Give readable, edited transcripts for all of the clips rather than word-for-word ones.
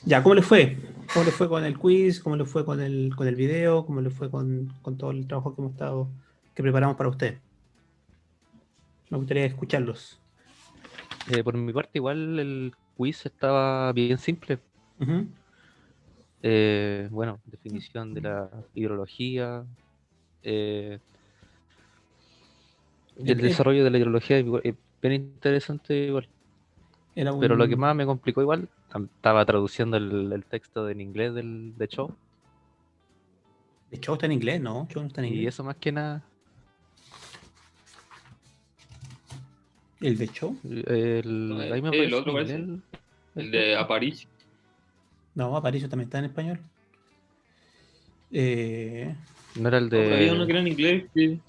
Ya, ¿cómo le fue? ¿Cómo le fue con el quiz? ¿Cómo le fue con el video? ¿Cómo le fue con todo el trabajo que hemos estado, que preparamos para usted? Me gustaría escucharlos. Por mi parte, igual el quiz estaba bien simple. Ujú. Bueno, definición de la hidrología, eh, Eh, el eh, desarrollo de la hidrología es bien interesante igual. Era Pero lo que un... más me complicó igual, estaba traduciendo el texto en inglés de show, ¿El show está en inglés? No, el show no está en y inglés. eso más que nada, ¿El de show? No, ahí me el aparece en otro inglés parece, el el de texto. Aparicio. No, Aparicio también está en español. Eh, ¿No era el No, pero había uno de... que era en inglés. sí,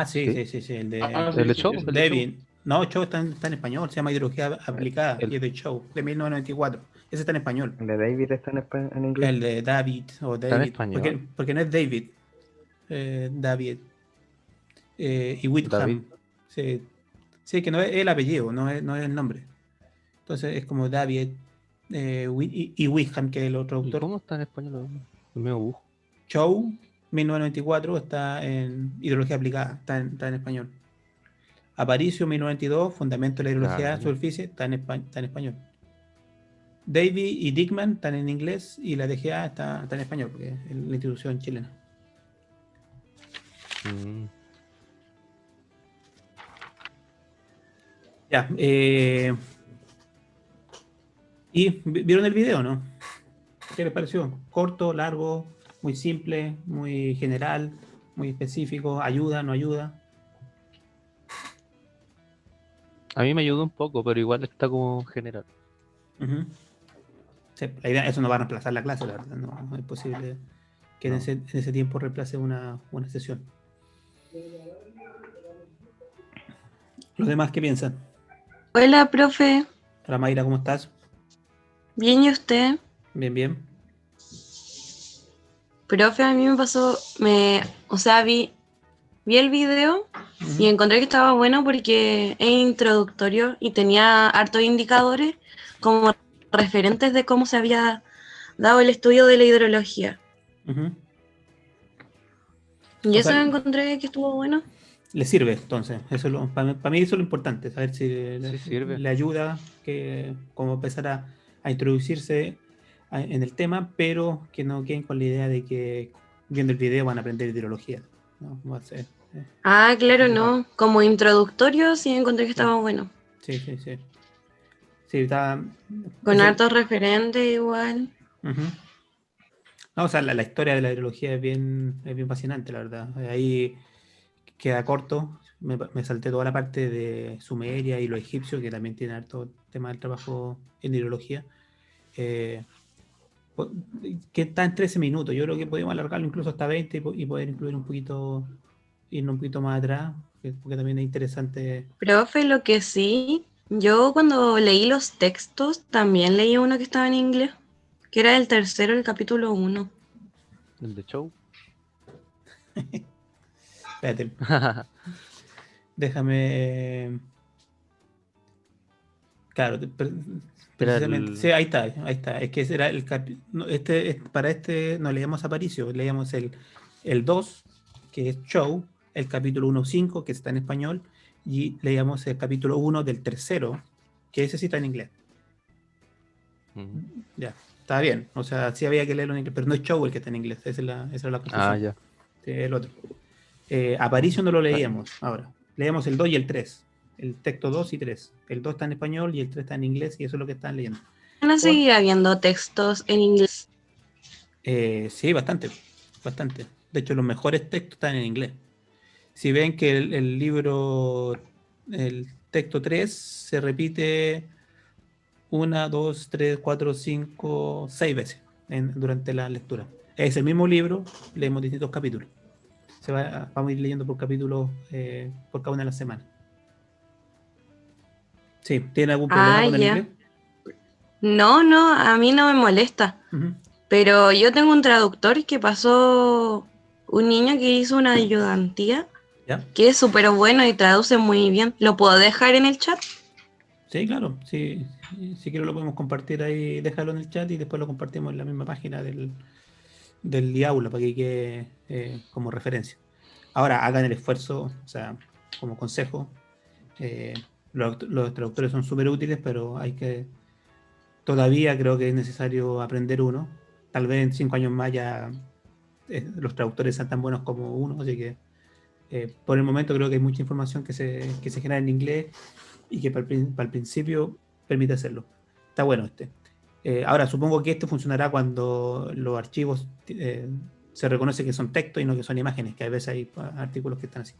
¿Sí? sí, sí, sí, el de Ah, ¿El sí, de sí, show? ese. ¿El de show? David. No, el show está en español, se llama Ideología Aplicada El, y es de show, de 1994. Ese está en español. El de David está en inglés. El de David o ¿Está en David, español? porque no es David, David. Y David. Whitham. Sí, sí, que no es el apellido, no es el nombre. Entonces es como David y Whitham, que es el otro ¿Y autor. cómo está en español? Es medio bujo. Show, 1994, está en Ideología Aplicada, está en español. Aparicio, 1992, Fundamento de la Ideología de Ah, la ya. Superficie, está en español. Davy y Dickman están en inglés y la DGA está en español, porque es la institución chilena. Mm. Ya, ¿y vieron el video, no? ¿Qué les pareció? Corto, largo, muy simple, muy general, muy específico, ayuda, no ayuda. A mí me ayudó un poco, pero igual está como general. Ujú. Sí, la idea, eso no va a reemplazar la clase, la verdad, no es posible que No. en ese tiempo reemplace una sesión. ¿Los demás qué piensan? Hola, profe. Hola Mayra, ¿cómo estás? ¿Bien y usted? Bien, bien. Profe, a mí me pasó, o sea, vi el video y Ujú. encontré que estaba bueno porque es introductorio y tenía hartos indicadores como referentes de cómo se había dado el estudio de la hidrología. Ujú. Y O eso sea, encontré que estuvo bueno. le sirve entonces. Para mí eso es lo importante, saber si Sí sirve. le ayuda como empezar a introducirse en el tema, pero que no queden con la idea de que viendo el video van a aprender hidrología. ¿No? Va a ser Ah, claro, complicado. no. Como introductorio sí encontré que Sí, estaba bueno. sí, sí, sí. Sí, está. Con hartos referentes igual. Ujú. No, o sea, la historia de la hidrología es bien fascinante, la verdad. Ahí queda corto. Me salté toda la parte de Sumeria y los egipcios, que también tienen harto tema del trabajo en hidrología. Eh, po- que está en 13 minutos. Yo creo que podemos alargarlo incluso hasta 20 y poder incluir un poquito, irnos un poquito más atrás, porque también es interesante. Profe, lo que sí, yo cuando leí los textos también leí uno que estaba en inglés, que era el tercero, el capítulo uno. El de show. Espérate, déjame. Claro, Era precisamente. Sí, el... ahí está, ahí está. Es que ese era el no, para este no leíamos Aparicio, leíamos el 2 que es Show, el capítulo 1.5, que está en español, y leíamos el capítulo 1 del tercero, que ese sí está en inglés. Mm. Ya, está bien. O sea, sí había que leerlo en inglés, pero no es Show el que está en inglés, esa es la Ah, confusión. ya. Sí, el otro. Aparicio no lo Está bien. leíamos ahora. Leíamos el 2 y el 3. El texto 2 y 3. El 2 está en español y el 3 está en inglés y eso es lo que están leyendo. No Por, seguía viendo textos en inglés. sí, bastante, bastante. De hecho, los mejores textos están en inglés. Si ven que el libro, el texto 3 se repite una, dos, tres, cuatro, cinco, seis veces durante la lectura. Es el mismo libro, leemos distintos capítulos. Vamos a ir leyendo por capítulos por cada una de las semanas. Sí, ¿tiene algún problema Ah, con el inglés? ya. No, no, a mí no me molesta. Ujú. Pero yo tengo un traductor que pasó un niño que hizo una ayudantía, ¿Ya? que es súper bueno y traduce muy bien. ¿Lo puedo dejar en el chat? Sí, claro, sí. Si quieres lo podemos compartir ahí, déjalo en el chat y después lo compartimos en la misma página del IAULA para que quede como referencia. Ahora, hagan el esfuerzo, o sea, como consejo, los traductores son súper útiles, pero todavía creo que es necesario aprender uno. Tal vez en 5 años más ya los traductores sean tan buenos como uno, así que por el momento creo que hay mucha información que se genera en inglés y que para el principio permite hacerlo. Está bueno este. Ahora, supongo que este funcionará cuando los archivos se reconoce que son textos y no que son imágenes, que a veces hay artículos que están así.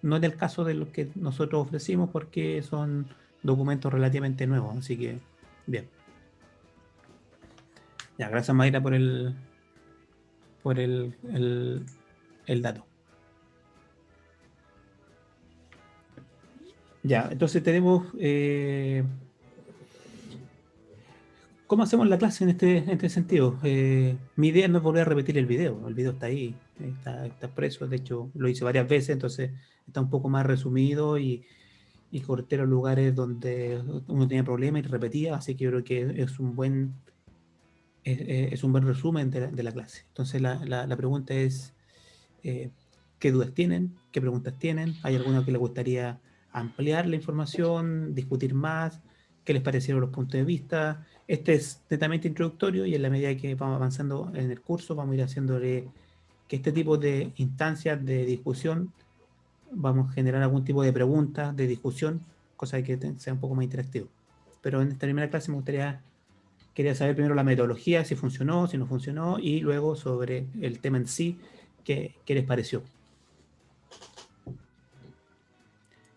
No es el caso de los que nosotros ofrecimos porque son documentos relativamente nuevos, así que bien. Ya, gracias Mayra por el dato. Ya, entonces tenemos... ¿cómo hacemos la clase en este sentido? Mi idea no es volver a repetir el video está ahí, está preso, de hecho lo hice varias veces, entonces está un poco más resumido y corté los lugares donde uno tenía problemas y repetía, así que yo creo que es un buen resumen de la clase. Entonces la pregunta es, ¿qué dudas tienen? ¿Qué preguntas tienen? ¿Hay alguna que les gustaría ampliar la información, discutir más? ¿Qué les parecieron los puntos de vista? Este es netamente introductorio y en la medida que vamos avanzando en el curso vamos a ir haciéndole que este tipo de instancias de discusión vamos a generar algún tipo de preguntas, de discusión, cosa que sea un poco más interactivo. Pero en esta primera clase quería saber primero la metodología, si funcionó, si no funcionó, y luego sobre el tema en sí, qué les pareció.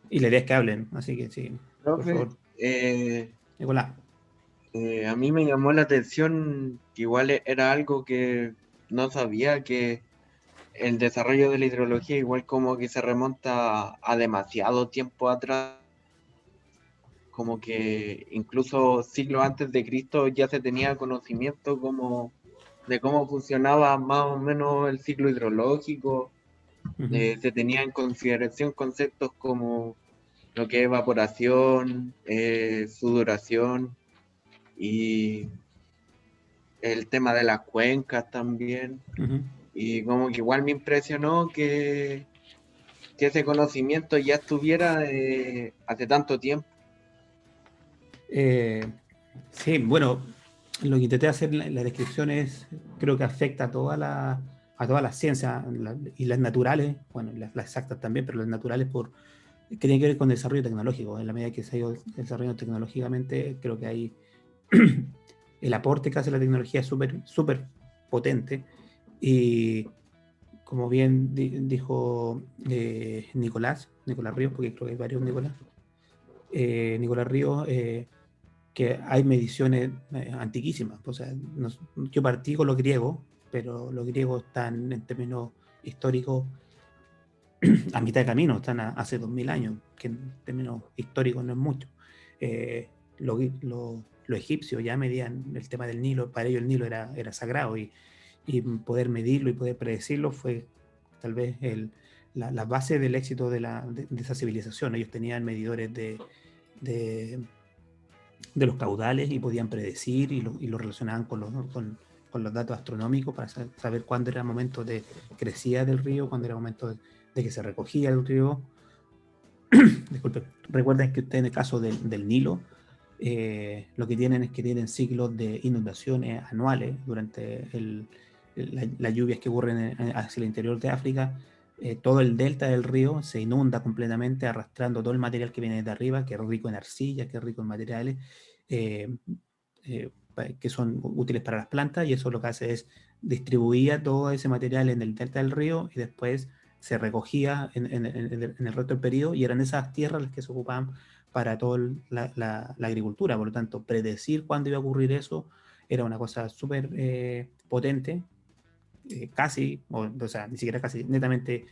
Y la idea es que hablen, así que sí, por Profe, favor. Nicolás. a mí me llamó la atención que igual era algo que no sabía, que el desarrollo de la hidrología igual como que se remonta a demasiado tiempo atrás, como que incluso siglos antes de Cristo ya se tenía conocimiento como de cómo funcionaba más o menos el ciclo hidrológico. Se tenía en consideración conceptos como lo que es evaporación, su duración y el tema de las cuencas también. Y como que igual me impresionó que ese conocimiento ya estuviera hace tanto tiempo. Sí, bueno, lo que intenté hacer en la descripción creo que afecta a todas las ciencias y las naturales, bueno, las exactas también, pero las naturales que tienen que ver con el desarrollo tecnológico. En la medida que se ha ido desarrollando tecnológicamente, creo que hay el aporte que hace la tecnología es súper, súper potente. Y como bien dijo Nicolás Ríos, porque creo que hay varios Nicolás Ríos, que hay mediciones antiquísimas. O sea, yo partí con los griegos, pero los griegos están en términos históricos a mitad de camino, están hace 2000 años, que en términos históricos no es mucho. Los egipcios ya medían el tema del Nilo, para ellos el Nilo era sagrado y poder medirlo y poder predecirlo fue tal vez la base del éxito de esa civilización. Ellos tenían medidores de los caudales y podían predecir y lo relacionaban con los datos astronómicos para saber cuándo era el momento de crecida del río, cuándo era el momento de que se recogía el río. Disculpen, recuerden que ustedes en el caso del Nilo, lo que tienen es que tienen ciclos de inundaciones anuales durante las lluvias que ocurren hacia el interior de África. Todo el delta del río se inunda completamente, arrastrando todo el material que viene de arriba, que es rico en arcilla, que es rico en materiales que son útiles para las plantas, y eso lo que hace es distribuía todo ese material en el delta del río y después se recogía en el resto del periodo, y eran esas tierras las que se ocupaban para toda la agricultura. Por lo tanto, predecir cuándo iba a ocurrir eso era una cosa súper potente, casi, o sea, ni siquiera casi, netamente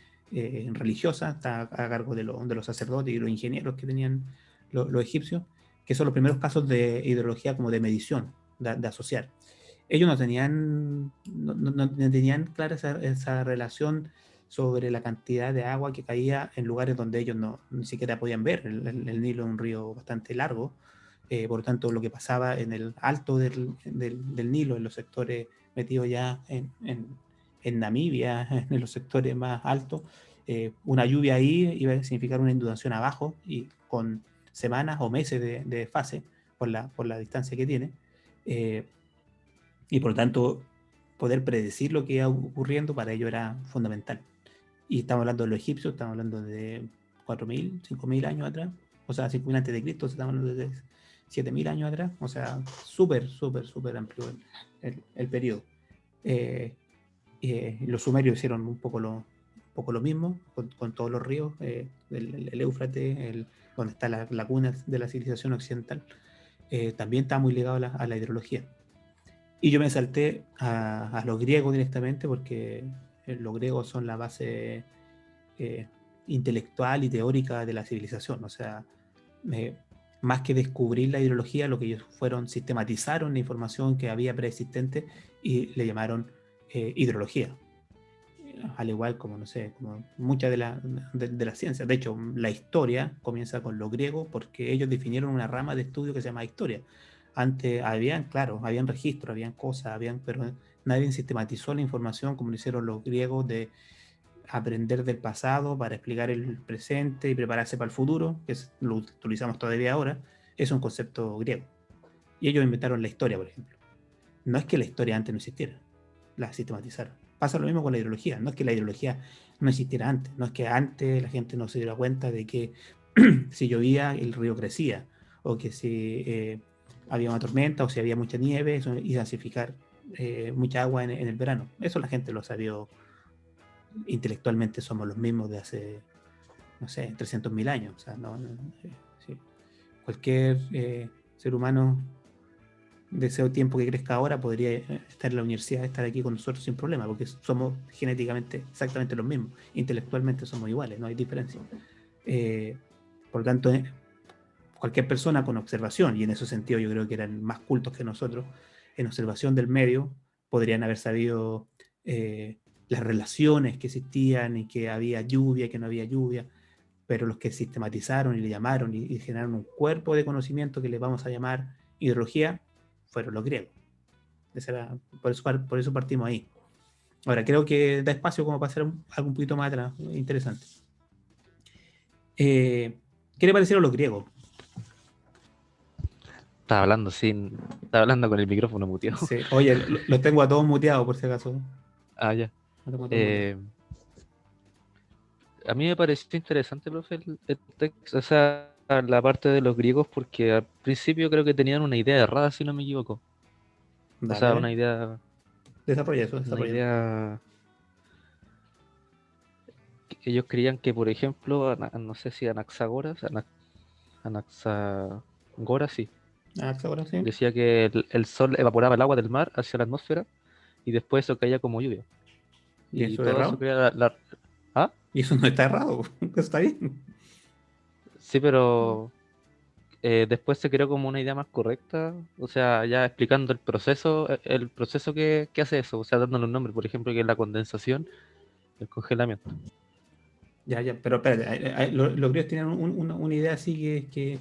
religiosa, está a cargo de los sacerdotes y los ingenieros que tenían los egipcios, que son los primeros casos de hidrología como de medición, de asociar. Ellos no tenían clara esa relación sobre la cantidad de agua que caía en lugares donde ellos ni siquiera podían ver. El Nilo es un río bastante largo, Por lo tanto, lo que pasaba en el alto del Nilo, en los sectores metidos ya en Namibia, en los sectores más altos, una lluvia ahí iba a significar una inundación abajo y con semanas o meses de fase por la distancia que tiene. Y por lo tanto, poder predecir lo que iba ocurriendo para ello era fundamental. Y estamos hablando de los egipcios, estamos hablando de 4.000, 5.000 años atrás, o sea, 5.000 antes de Cristo, estamos hablando de 7.000 años atrás, o sea, súper, súper, súper amplio el periodo. Los sumerios hicieron un poco lo mismo, con todos los ríos, el Éufrates, donde está la cuna de la civilización occidental, también está muy ligado a la hidrología. Y yo me salté a los griegos directamente porque los griegos son la base intelectual y teórica de la civilización. O sea, más que descubrir la hidrología, lo que ellos sistematizaron la información que había preexistente y le llamaron hidrología. Al igual como, no sé, como muchas de las ciencias. De hecho, la historia comienza con los griegos porque ellos definieron una rama de estudio que se llama historia. Antes habían registros, habían cosas, pero nadie sistematizó la información como lo hicieron los griegos, de aprender del pasado para explicar el presente y prepararse para el futuro, que lo utilizamos todavía ahora. Es un concepto griego. Y ellos inventaron la historia, por ejemplo. No es que la historia antes no existiera, la sistematizaron. Pasa lo mismo con la hidrología. No es que la hidrología no existiera antes, no es que antes la gente no se diera cuenta de que si llovía el río crecía, o que si había una tormenta o si había mucha nieve, eso iba a significar mucha agua en el verano. Eso la gente lo sabía. Intelectualmente somos los mismos de hace, no sé, 300.000 años. O sea, sí. Cualquier ser humano de ese tiempo que crezca ahora podría estar en la universidad, estar aquí con nosotros sin problema, porque somos genéticamente exactamente los mismos. Intelectualmente somos iguales, no hay diferencia. Por lo tanto, cualquier persona con observación, y en ese sentido yo creo que eran más cultos que nosotros, en observación del medio, podrían haber sabido las relaciones que existían y que había lluvia, que no había lluvia, pero los que sistematizaron y le llamaron y generaron un cuerpo de conocimiento que le vamos a llamar hidrología fueron los griegos. Por eso partimos ahí. Ahora, creo que da espacio como para hacer algo un poquito más atrás, interesante. ¿Qué le parecieron los griegos? Estaba hablando con el micrófono muteado. Sí. Oye, los tengo a todos muteados por si acaso. Ah, ya. Los tengo a todos muteados. A mí me pareció interesante, profe, el texto, o sea, la parte de los griegos, porque al principio creo que tenían una idea errada, si no me equivoco. O sea, Dale. una idea Desarrolla. que ellos creían que, por ejemplo, no sé si Anaxagoras, Anaxagoras, sí, Ahora sí. decía que el sol evaporaba el agua del mar hacia la atmósfera y después eso caía como lluvia. ¿Y eso es todo errado? eso crea ¿Ah? Y eso no está errado. Eso está bien. Sí, pero después se creó como una idea más correcta, o sea, ya explicando el proceso que hace eso, o sea, dándole un nombre, por ejemplo, que es la condensación, el congelamiento. Ya, pero espérate. Los griegos tenían una idea así que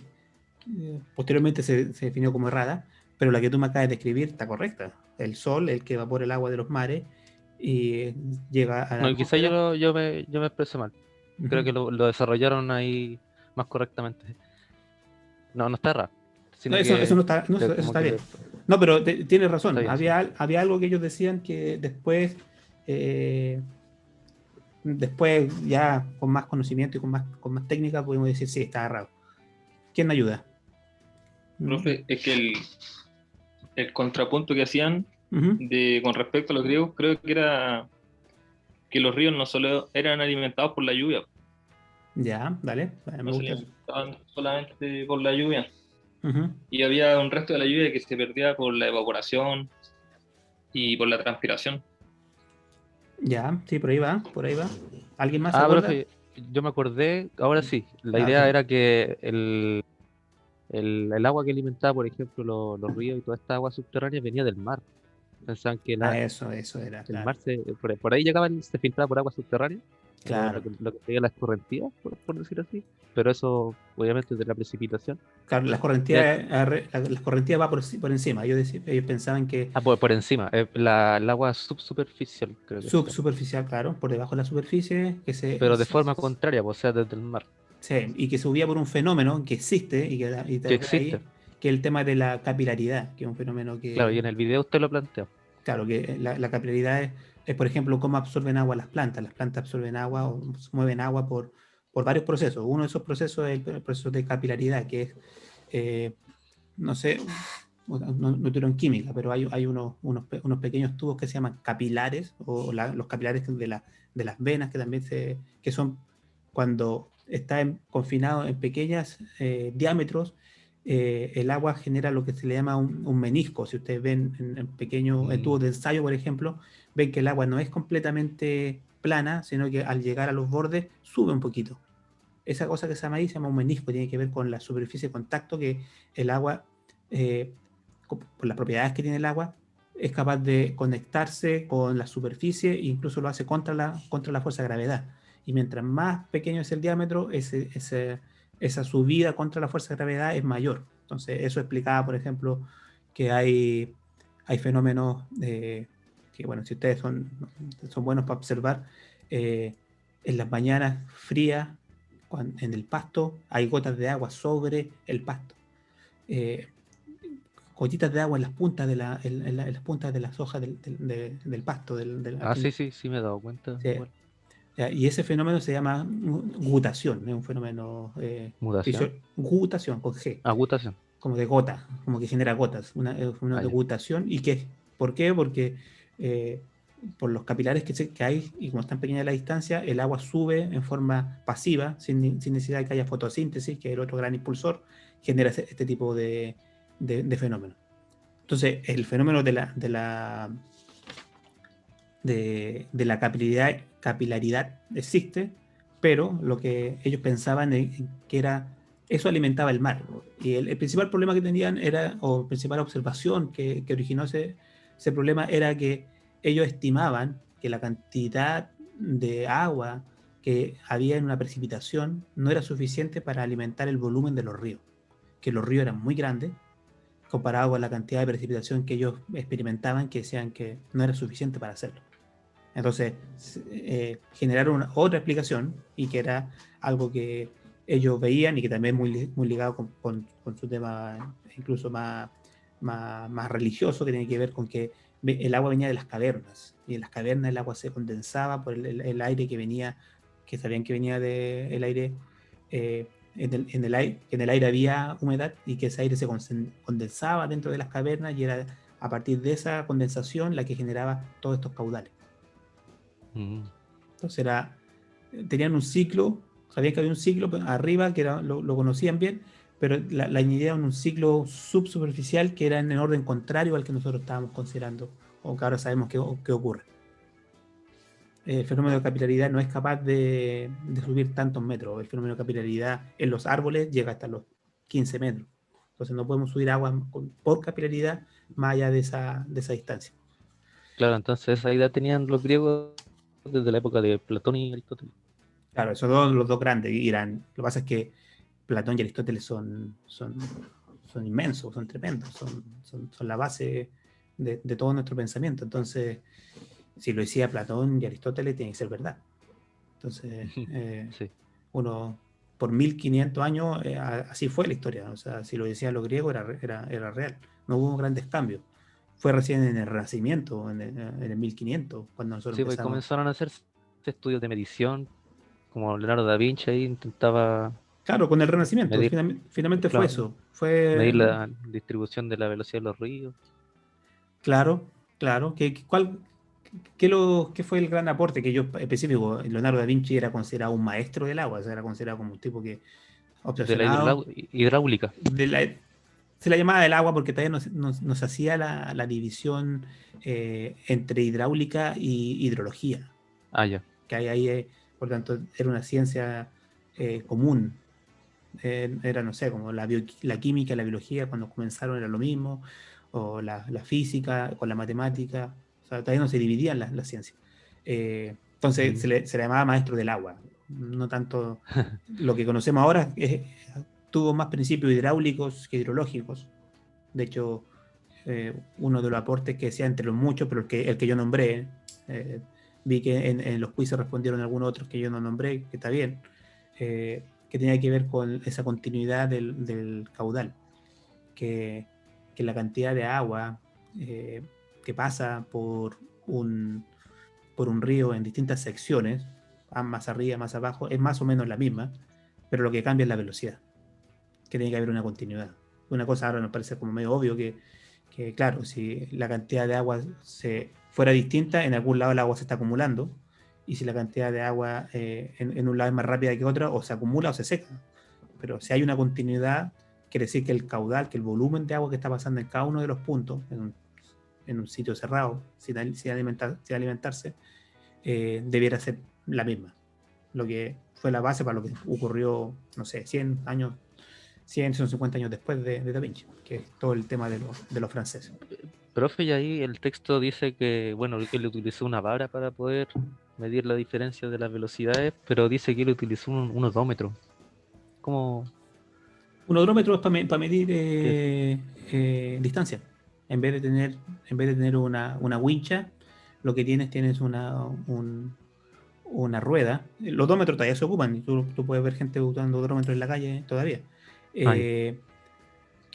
posteriormente se definió como errada, pero la que tú me acabas de describir está correcta. El sol, el que evapora el agua de los mares y llega a la No, y quizá atmósfera. yo me expresé mal. Creo que lo desarrollaron ahí más correctamente. No está errado. No, Sino eso no que está, no, eso como está que bien. No, pero tienes razón. está bien, sí. Había algo que ellos decían que después ya con más conocimiento y con más técnica pudimos decir sí, está errado. ¿Quién me ayuda? Profe, es que el contrapunto que hacían Ujú. con respecto a los griegos, creo que era que los ríos no solo eran alimentados por la lluvia, Ya, dale, me no se gusta eso. alimentaban solamente por la lluvia. Ujú. Y había un resto de la lluvia que se perdía por la evaporación y por la transpiración. Ya, sí, por ahí va. ¿Alguien más se acuerda? Profe, yo me acordé, ahora sí, la Ah, idea ok. era que el agua que alimentaba, por ejemplo, los ríos y toda esta agua subterránea venía del mar. Pensaban que Eso era, el claro. mar por ahí llegaba, se filtraba por agua subterránea, Claro. lo que sería la escorrentía, por decir así. Pero eso, obviamente, de la precipitación. Claro, las correntías va por encima. Ellos pensaban que Por encima, el agua subsuperficial, creo que está. subsuperficial, claro, por debajo de la superficie, Pero de forma contraria, pues, o sea, desde el mar, y que subía por un fenómeno que existe y y que de existe. ahí, que es el tema de la capilaridad, que es un fenómeno Claro, y que, en el video usted lo plantea. claro, que la capilaridad es, por ejemplo, cómo absorben agua las plantas. Las plantas absorben agua o mueven agua por varios procesos. Uno de esos procesos es el proceso de capilaridad, que es, eh, no sé, no tuvieron química, pero hay unos pequeños tubos que se llaman capilares, o los capilares de las venas, que también que son cuando está confinado en pequeños diámetros, el agua genera lo que se le llama un menisco. Si ustedes ven en pequeños tubos de ensayo, por ejemplo, ven que el agua no es completamente plana, sino que al llegar a los bordes sube un poquito. Esa cosa que se llama ahí se llama un menisco, tiene que ver con la superficie de contacto que el agua, por las propiedades que tiene el agua, es capaz de conectarse con la superficie e incluso lo hace contra la fuerza de gravedad. Y mientras más pequeño es el diámetro, esa subida contra la fuerza de gravedad es mayor. Entonces, eso explicaba, por ejemplo, que hay fenómenos que, bueno, si ustedes son buenos para observar, en las mañanas frías, en el pasto, hay gotas de agua sobre el pasto. Gotitas de agua en las puntas en las puntas de las hojas del pasto. Sí, me he dado cuenta. Sí. Igual. Y ese fenómeno se llama gutación, es un fenómeno Mudación, gutación con G, agutación. como de gota, como que genera gotas, un fenómeno de Ya. gutación. ¿Por qué? Porque por los capilares que hay, y como están pequeñas la distancia, el agua sube en forma pasiva, sin necesidad de que haya fotosíntesis, que es el otro gran impulsor, genera este tipo de fenómenos. Entonces, el fenómeno de la capilaridad existe, pero lo que ellos pensaban que era, eso alimentaba el mar. Y el principal problema que tenían era, o principal observación que originó ese problema, era que ellos estimaban que la cantidad de agua que había en una precipitación no era suficiente para alimentar el volumen de los ríos, que los ríos eran muy grandes comparado con la cantidad de precipitación que ellos experimentaban, que decían que no era suficiente para hacerlo. Entonces, generaron otra explicación, y que era algo que ellos veían y que también muy ligado con su tema incluso más religioso, que tiene que ver con que el agua venía de las cavernas, y en las cavernas el agua se condensaba por el aire que venía, que sabían que venía del aire, en el aire había humedad, y que ese aire se condensaba dentro de las cavernas, y era a partir de esa condensación la que generaba todos estos caudales. Entonces tenían un ciclo, sabían que había un ciclo arriba que lo conocían bien, pero la añadieron un ciclo subsuperficial que era en el orden contrario al que nosotros estábamos considerando, o que ahora sabemos que ocurre. El fenómeno de capilaridad no es capaz de subir tantos metros. El fenómeno de capilaridad en los árboles llega hasta los 15 metros. Entonces no podemos subir agua por capilaridad más allá de esa distancia. Claro, entonces esa idea tenían los griegos desde la época de Platón y Aristóteles. Claro, esos los dos grandes lo que pasa es que Platón y Aristóteles son inmensos, son tremendos, son la base de todo nuestro pensamiento. Entonces, si lo decía Platón y Aristóteles, tiene que ser verdad. Entonces, sí. Uno, por 1500 años, así fue la historia. O sea, si lo decían los griegos, era real. No hubo grandes cambios. Fue recién en el Renacimiento, en el 1500, cuando nosotros pues empezamos. comenzaron a hacer estudios de medición, como Leonardo da Vinci ahí intentaba. Claro, con el Renacimiento, finalmente claro, fue eso. Medir la distribución de la velocidad de los ríos. Claro. ¿Qué fue el gran aporte que yo específico? Leonardo da Vinci era considerado un maestro del agua, o sea, era considerado como un tipo que obsesionado de la hidráulica. Se la llamaba del agua porque todavía no se hacía la división entre hidráulica y hidrología. Ya. Que ahí, por tanto, era una ciencia común. Era, no sé, como la química, la biología, cuando comenzaron era lo mismo, o la física con la matemática. O sea, todavía no se dividían las ciencias. Entonces se le llamaba maestro del agua. No tanto lo que conocemos ahora, tuvo más principios hidráulicos que hidrológicos. De hecho, uno de los aportes que decía entre los muchos, pero el que yo nombré, vi que en los quizzes respondieron algunos otros que yo no nombré, que está bien, que tenía que ver con esa continuidad del caudal, que la cantidad de agua que pasa por un río en distintas secciones, más arriba, más abajo, es más o menos la misma, pero lo que cambia es la velocidad, que tiene que haber una continuidad. Una cosa ahora nos parece como medio obvio que claro, si la cantidad de agua fuera distinta, en algún lado el agua se está acumulando, y si la cantidad de agua en un lado es más rápida que otro, o se acumula o se seca. Pero si hay una continuidad, quiere decir que el caudal, que el volumen de agua que está pasando en cada uno de los puntos, en un sitio cerrado, sin alimentarse, debiera ser la misma. Lo que fue la base para lo que ocurrió, no sé, 100 años, 150 años después de Da Vinci, que es todo el tema de los franceses. Profe, y ahí el texto dice que, bueno, que él utilizó una vara para poder medir la diferencia de las velocidades, pero dice que él utilizó un odómetro. ¿Cómo? Un odómetro es para medir distancia. En vez de tener una wincha, lo que tienes una rueda. Los odómetros todavía se ocupan, y tú puedes ver gente usando odómetros en la calle todavía. Que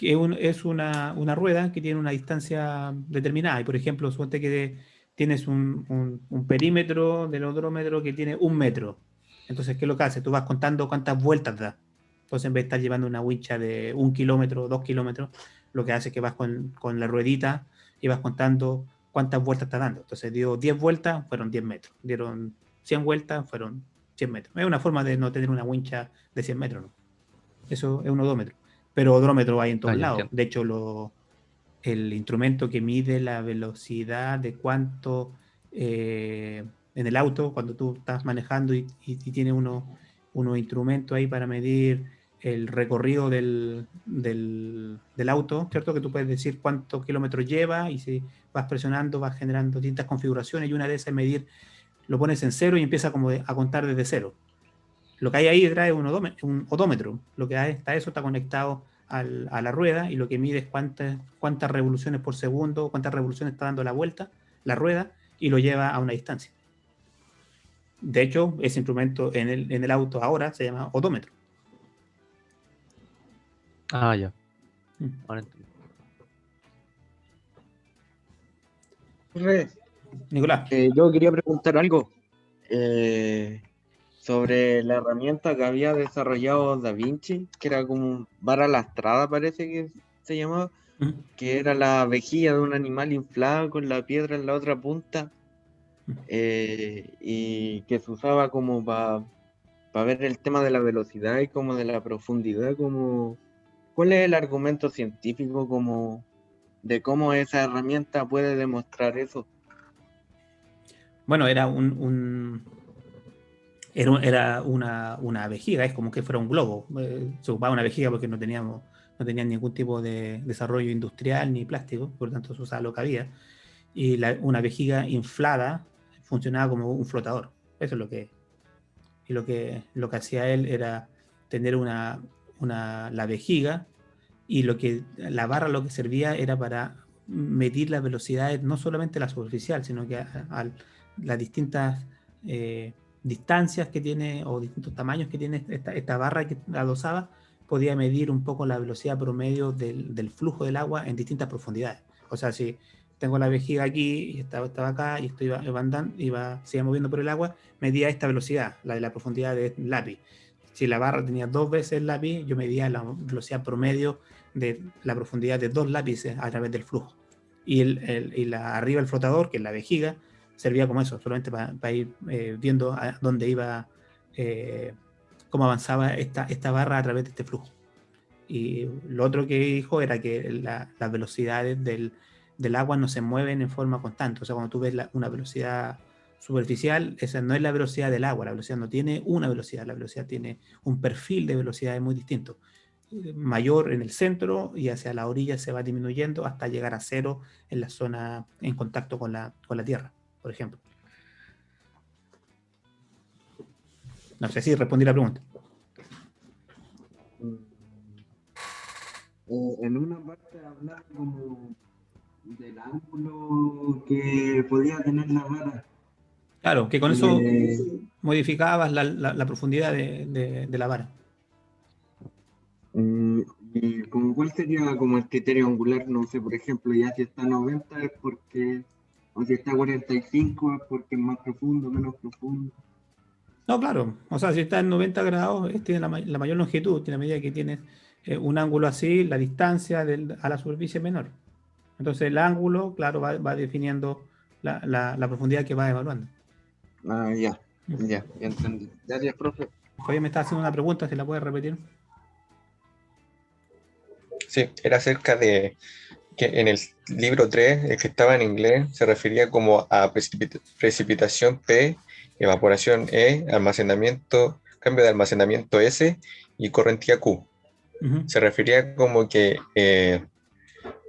es una rueda que tiene una distancia determinada. Y por ejemplo, suponte que tienes un perímetro del odómetro que tiene 1 metro. Entonces, ¿qué es lo que hace? Tú vas contando cuántas vueltas da. Entonces, en vez de estar llevando una wincha de 1 kilómetro, 2 kilómetros, lo que hace es que vas con la ruedita y vas contando cuántas vueltas está dando. Entonces, dio 10 vueltas, fueron 10 metros. Dieron 100 vueltas, fueron 100 metros. Es una forma de no tener una wincha de 100 metros, ¿no? Eso es un odómetro. Pero odómetro hay en todos lados. Entiendo. De hecho, el instrumento que mide la velocidad de cuánto en el auto, cuando tú estás manejando y tiene unos instrumentos ahí para medir el recorrido del auto, ¿cierto? Que tú puedes decir cuántos kilómetros lleva, y si vas presionando vas generando distintas configuraciones, y una de esas es medir, lo pones en cero y empieza como a contar desde cero. Lo que hay ahí detrás es un odómetro. Lo que está está conectado a la rueda, y lo que mide es cuántas revoluciones por segundo, cuántas revoluciones está dando la vuelta, la rueda, y lo lleva a una distancia. De hecho, ese instrumento en el auto ahora se llama odómetro. Ya. Ahora entiendo. Nicolás. Yo quería preguntar algo sobre la herramienta que había desarrollado Da Vinci, que era como vara lastrada, parece que se llamaba, que era la vejiga de un animal inflada con la piedra en la otra punta, y que se usaba como para ver el tema de la velocidad y como de la profundidad, como ¿cuál es el argumento científico como de cómo esa herramienta puede demostrar eso? Bueno, era una vejiga, es como que fuera un globo. Se ocupaba una vejiga porque no tenían ningún tipo de desarrollo industrial ni plástico, por lo tanto se usaba lo que había. Y una vejiga inflada funcionaba como un flotador. Eso es lo que. Y lo que hacía él era tener la vejiga, y la barra lo que servía era para medir las velocidades, no solamente la superficial, sino que las distintas distancias que tiene, o distintos tamaños que tiene esta barra que adosaba, podía medir un poco la velocidad promedio del flujo del agua en distintas profundidades. O sea, si tengo la vejiga aquí y estaba acá, y estoy andando, seguía moviendo por el agua, medía esta velocidad, la de la profundidad del lápiz. Si la barra tenía 2 veces el lápiz, yo medía la velocidad promedio de la profundidad de 2 lápices a través del flujo. Y arriba el flotador, que es la vejiga, servía como eso, solamente para ir viendo a dónde iba, cómo avanzaba esta barra a través de este flujo. Y lo otro que dijo era que las velocidades del agua no se mueven en forma constante. O sea, cuando tú ves una velocidad superficial, esa no es la velocidad del agua. La velocidad no tiene una velocidad, la velocidad tiene un perfil de velocidades muy distinto. mayor en el centro y hacia la orilla se va disminuyendo hasta llegar a cero en la zona en contacto con la Tierra, por ejemplo. No sé si respondí la pregunta. En una parte hablaba como del ángulo que podía tener la vara. Claro, que con eso Eh, modificabas la profundidad de la vara. y como cuál sería como el criterio angular, no sé, por ejemplo, ya si está a 90 es porque, o si está a 45 es porque es más profundo, menos profundo. No, claro. O sea, si está en 90 grados, tiene la mayor longitud. Tiene a medida que tienes un ángulo así, la distancia a la superficie es menor. Entonces el ángulo, claro, va definiendo la profundidad que va evaluando. Ah, ya entendí. Gracias, profe. Javier me está haciendo una pregunta, ¿se la puede repetir? Sí, era acerca de que en el libro 3, el que estaba en inglés, se refería como a precipitación P, evaporación E, almacenamiento, cambio de almacenamiento S y correntía Q. Uh-huh. Se refería como que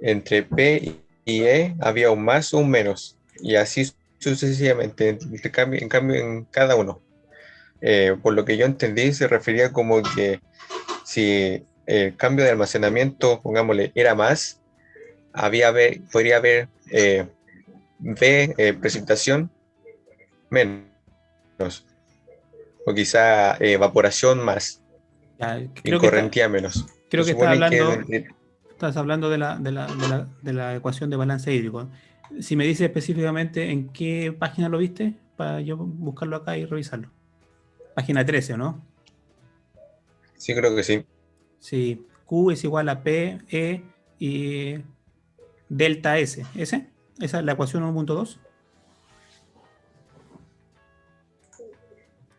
entre P y E había un más o un menos, y así sucesivamente, en cambio en cada uno. Por lo que yo entendí, se refería como que si el cambio de almacenamiento, pongámosle, era más, podría haber B, precipitación menos, o quizá evaporación más Ya, y creo que correntía menos. creo Se que supone que estás hablando de la ecuación de balance hídrico. Si me dices específicamente en qué página lo viste, para yo buscarlo acá y revisarlo. Página 13, ¿o no? sí, creo que sí. Sí, Q es igual a P, E y delta S. ¿Esa es la ecuación 1.2?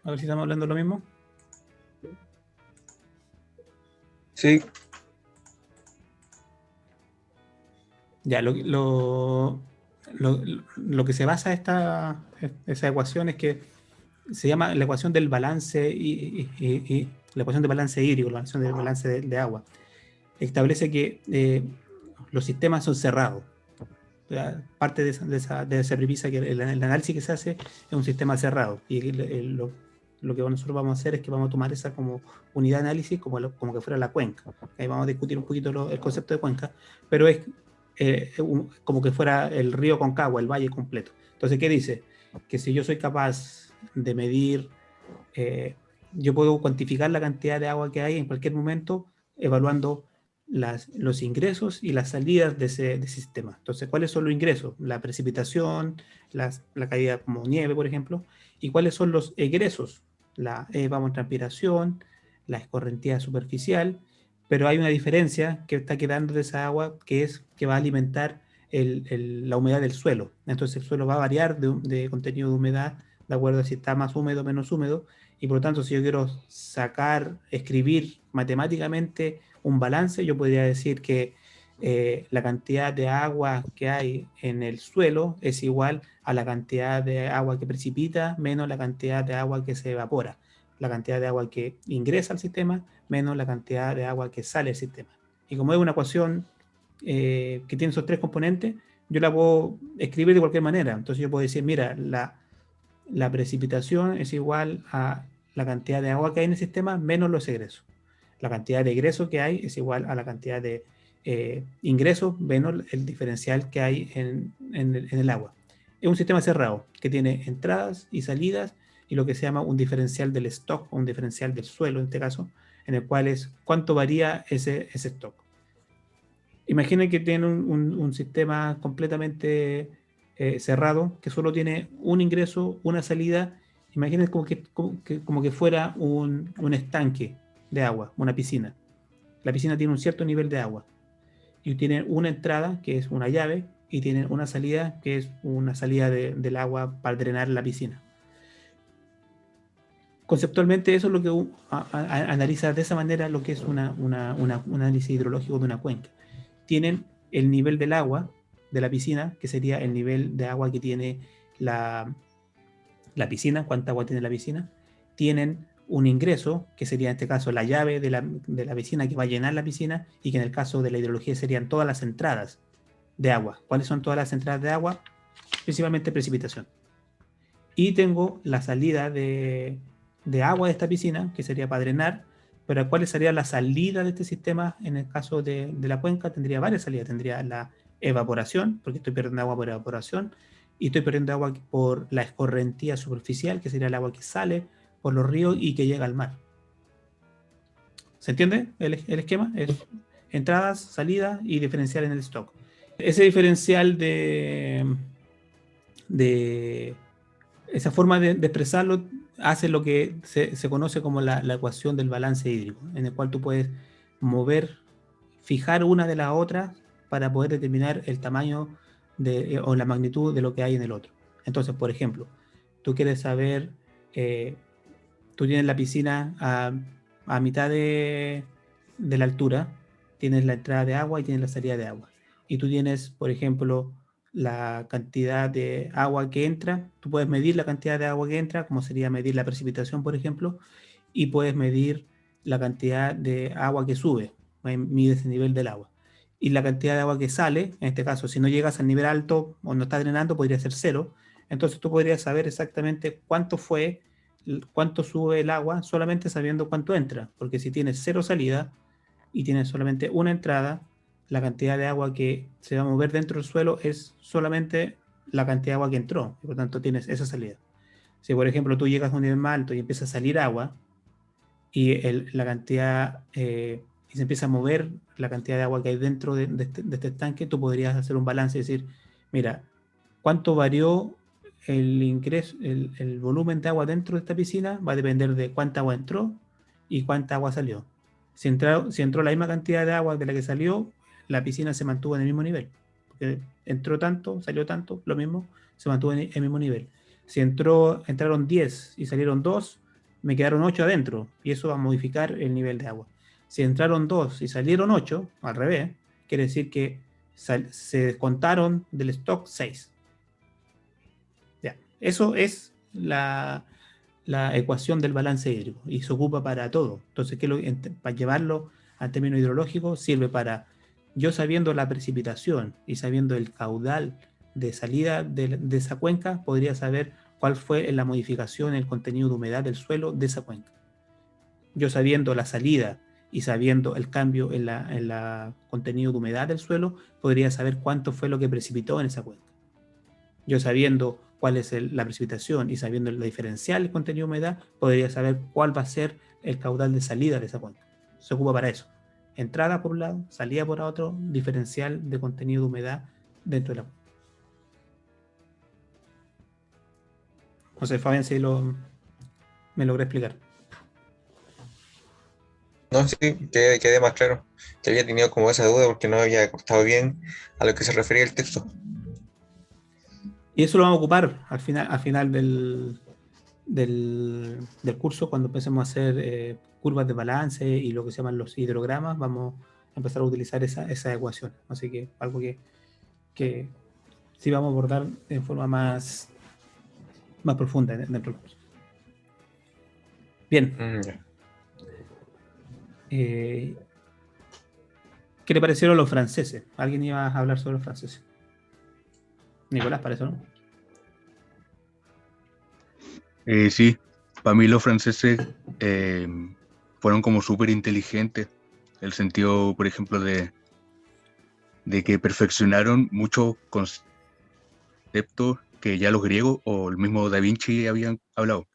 A ver si estamos hablando de lo mismo. Sí, Ya, lo que se basa esa ecuación es que se llama la ecuación del balance y la ecuación de balance hídrico, la ecuación del balance de agua. Establece que los sistemas son cerrados. O sea, parte de esa premisa que el análisis que se hace es un sistema cerrado. Y lo que nosotros vamos a hacer es que vamos a tomar esa como unidad de análisis como que fuera la cuenca. Ahí vamos a discutir un poquito el concepto de cuenca, pero es como que fuera el río Concagua, el valle completo. Entonces, ¿qué dice? Que si yo soy capaz de medir, yo puedo cuantificar la cantidad de agua que hay en cualquier momento evaluando los ingresos y las salidas de ese sistema. Entonces, ¿cuáles son los ingresos? La precipitación, la caída como nieve, por ejemplo, y cuáles son los egresos, la evapotranspiración, la escorrentía superficial, pero hay una diferencia que está quedando de esa agua que es que va a alimentar la humedad del suelo. Entonces el suelo va a variar de contenido de humedad de acuerdo a si está más húmedo o menos húmedo, y por lo tanto si yo quiero escribir matemáticamente un balance, yo podría decir que la cantidad de agua que hay en el suelo es igual a la cantidad de agua que precipita menos la cantidad de agua que se evapora, la cantidad de agua que ingresa al sistema menos la cantidad de agua que sale del sistema. Y como es una ecuación que tiene esos tres componentes, yo la puedo escribir de cualquier manera. Entonces yo puedo decir, mira, la precipitación es igual a la cantidad de agua que hay en el sistema menos los egresos. La cantidad de egresos que hay es igual a la cantidad de ingresos menos el diferencial que hay en el agua. Es un sistema cerrado que tiene entradas y salidas y lo que se llama un diferencial del stock o un diferencial del suelo en este caso, en el cual es cuánto varía ese stock. Imaginen que tienen un sistema completamente cerrado que solo tiene un ingreso, una salida. Imaginen como que fuera un estanque de agua, una piscina. La piscina tiene un cierto nivel de agua y tiene una entrada que es una llave y tiene una salida que es una salida del agua para drenar la piscina. Conceptualmente eso es lo que analiza de esa manera lo que es un análisis hidrológico de una cuenca. Tienen el nivel del agua de la piscina, que sería el nivel de agua que tiene la piscina, cuánta agua tiene la piscina. Tienen un ingreso, que sería en este caso la llave de la piscina que va a llenar la piscina, y que en el caso de la hidrología serían todas las entradas de agua. ¿Cuáles son todas las entradas de agua? Principalmente precipitación. Y tengo la salida de agua de esta piscina, que sería para drenar, pero ¿cuál sería la salida de este sistema? En el caso de la cuenca tendría varias salidas. Tendría la evaporación, porque estoy perdiendo agua por evaporación, y estoy perdiendo agua por la escorrentía superficial, que sería el agua que sale por los ríos y que llega al mar. ¿Se entiende el esquema? Es entradas, salidas y diferencial en el stock. Ese diferencial de esa forma de expresarlo hace lo que se conoce como la ecuación del balance hídrico, en el cual tú puedes mover, fijar una de las otras para poder determinar el tamaño o la magnitud de lo que hay en el otro. Entonces, por ejemplo, tú quieres saber, tú tienes la piscina a mitad de la altura, tienes la entrada de agua y tienes la salida de agua. Y tú tienes, por ejemplo, la cantidad de agua que entra. Tú puedes medir la cantidad de agua que entra, como sería medir la precipitación, por ejemplo, y puedes medir la cantidad de agua que sube, mides el nivel del agua. Y la cantidad de agua que sale, en este caso, si no llegas al nivel alto o no está drenando, podría ser 0. Entonces tú podrías saber exactamente cuánto sube el agua solamente sabiendo cuánto entra, porque si tienes 0 salida y tienes solamente una entrada, la cantidad de agua que se va a mover dentro del suelo es solamente la cantidad de agua que entró, y por tanto tienes esa salida. Si por ejemplo tú llegas a un nivel más alto y empieza a salir agua, y la cantidad, y se empieza a mover la cantidad de agua que hay dentro de este estanque, tú podrías hacer un balance y decir, mira, ¿cuánto varió el ingreso, el volumen de agua dentro de esta piscina? Va a depender de cuánta agua entró y cuánta agua salió. Si entró la misma cantidad de agua de la que salió, la piscina se mantuvo en el mismo nivel. Porque entró tanto, salió tanto, lo mismo, se mantuvo en el mismo nivel. Si entraron 10 y salieron 2, me quedaron 8 adentro, y eso va a modificar el nivel de agua. Si entraron 2 y salieron 8, al revés, quiere decir que se descontaron del stock 6. Ya. Eso es la ecuación del balance hídrico, y se ocupa para todo. Entonces, para llevarlo al término hidrológico, sirve para, yo sabiendo la precipitación y sabiendo el caudal de salida de esa cuenca, podría saber cuál fue la modificación en el contenido de humedad del suelo de esa cuenca. Yo sabiendo la salida y sabiendo el cambio en la contenido de humedad del suelo, podría saber cuánto fue lo que precipitó en esa cuenca. Yo sabiendo cuál es la precipitación y sabiendo la diferencial del contenido de humedad, podría saber cuál va a ser el caudal de salida de esa cuenca. Se ocupa para eso. Entrada por un lado, salida por otro, diferencial de contenido de humedad dentro de la cuenca. No sé, Fabián, si me logré explicar. No, sí, quedé más claro. Que había tenido como esa duda porque no había cortado bien a lo que se refería el texto. Y eso lo vamos a ocupar al final del curso, cuando empecemos a hacer curvas de balance y lo que se llaman los hidrogramas. Vamos a empezar a utilizar esa ecuación. Así que algo que sí vamos a abordar en forma más profunda dentro del curso. Bien. ¿Qué le parecieron los franceses? ¿Alguien iba a hablar sobre los franceses? Nicolás, para eso, ¿no? Sí, para mí los franceses fueron como súper inteligentes. El sentido, por ejemplo, de que perfeccionaron muchos conceptos que ya los griegos o el mismo Da Vinci habían hablado,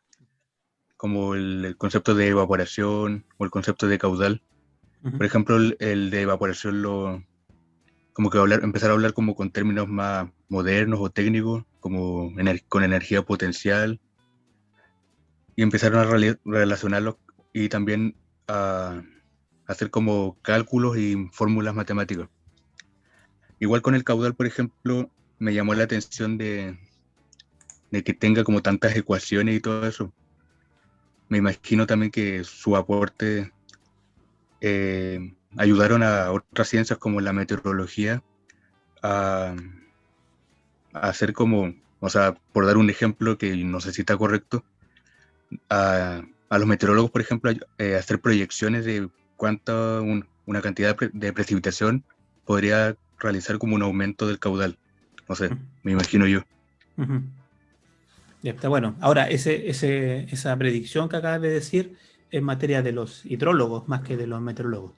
como el concepto de evaporación o el concepto de caudal. Por ejemplo, el de evaporación como que empezar a hablar como con términos más modernos o técnicos, como con energía potencial, y empezaron a relacionarlos y también a hacer como cálculos y fórmulas matemáticas. Igual con el caudal, por ejemplo, me llamó la atención de que tenga como tantas ecuaciones y todo eso. Me imagino también que su aporte ayudaron a otras ciencias como la meteorología a hacer como, o sea, por dar un ejemplo que no sé si está correcto, a a los meteorólogos, por ejemplo, hacer proyecciones de cuánta una cantidad de precipitación podría realizar como un aumento del caudal. No sé, me imagino yo. Ujú. Ya está bueno. Ahora, esa predicción que acabas de decir es materia de los hidrólogos más que de los meteorólogos.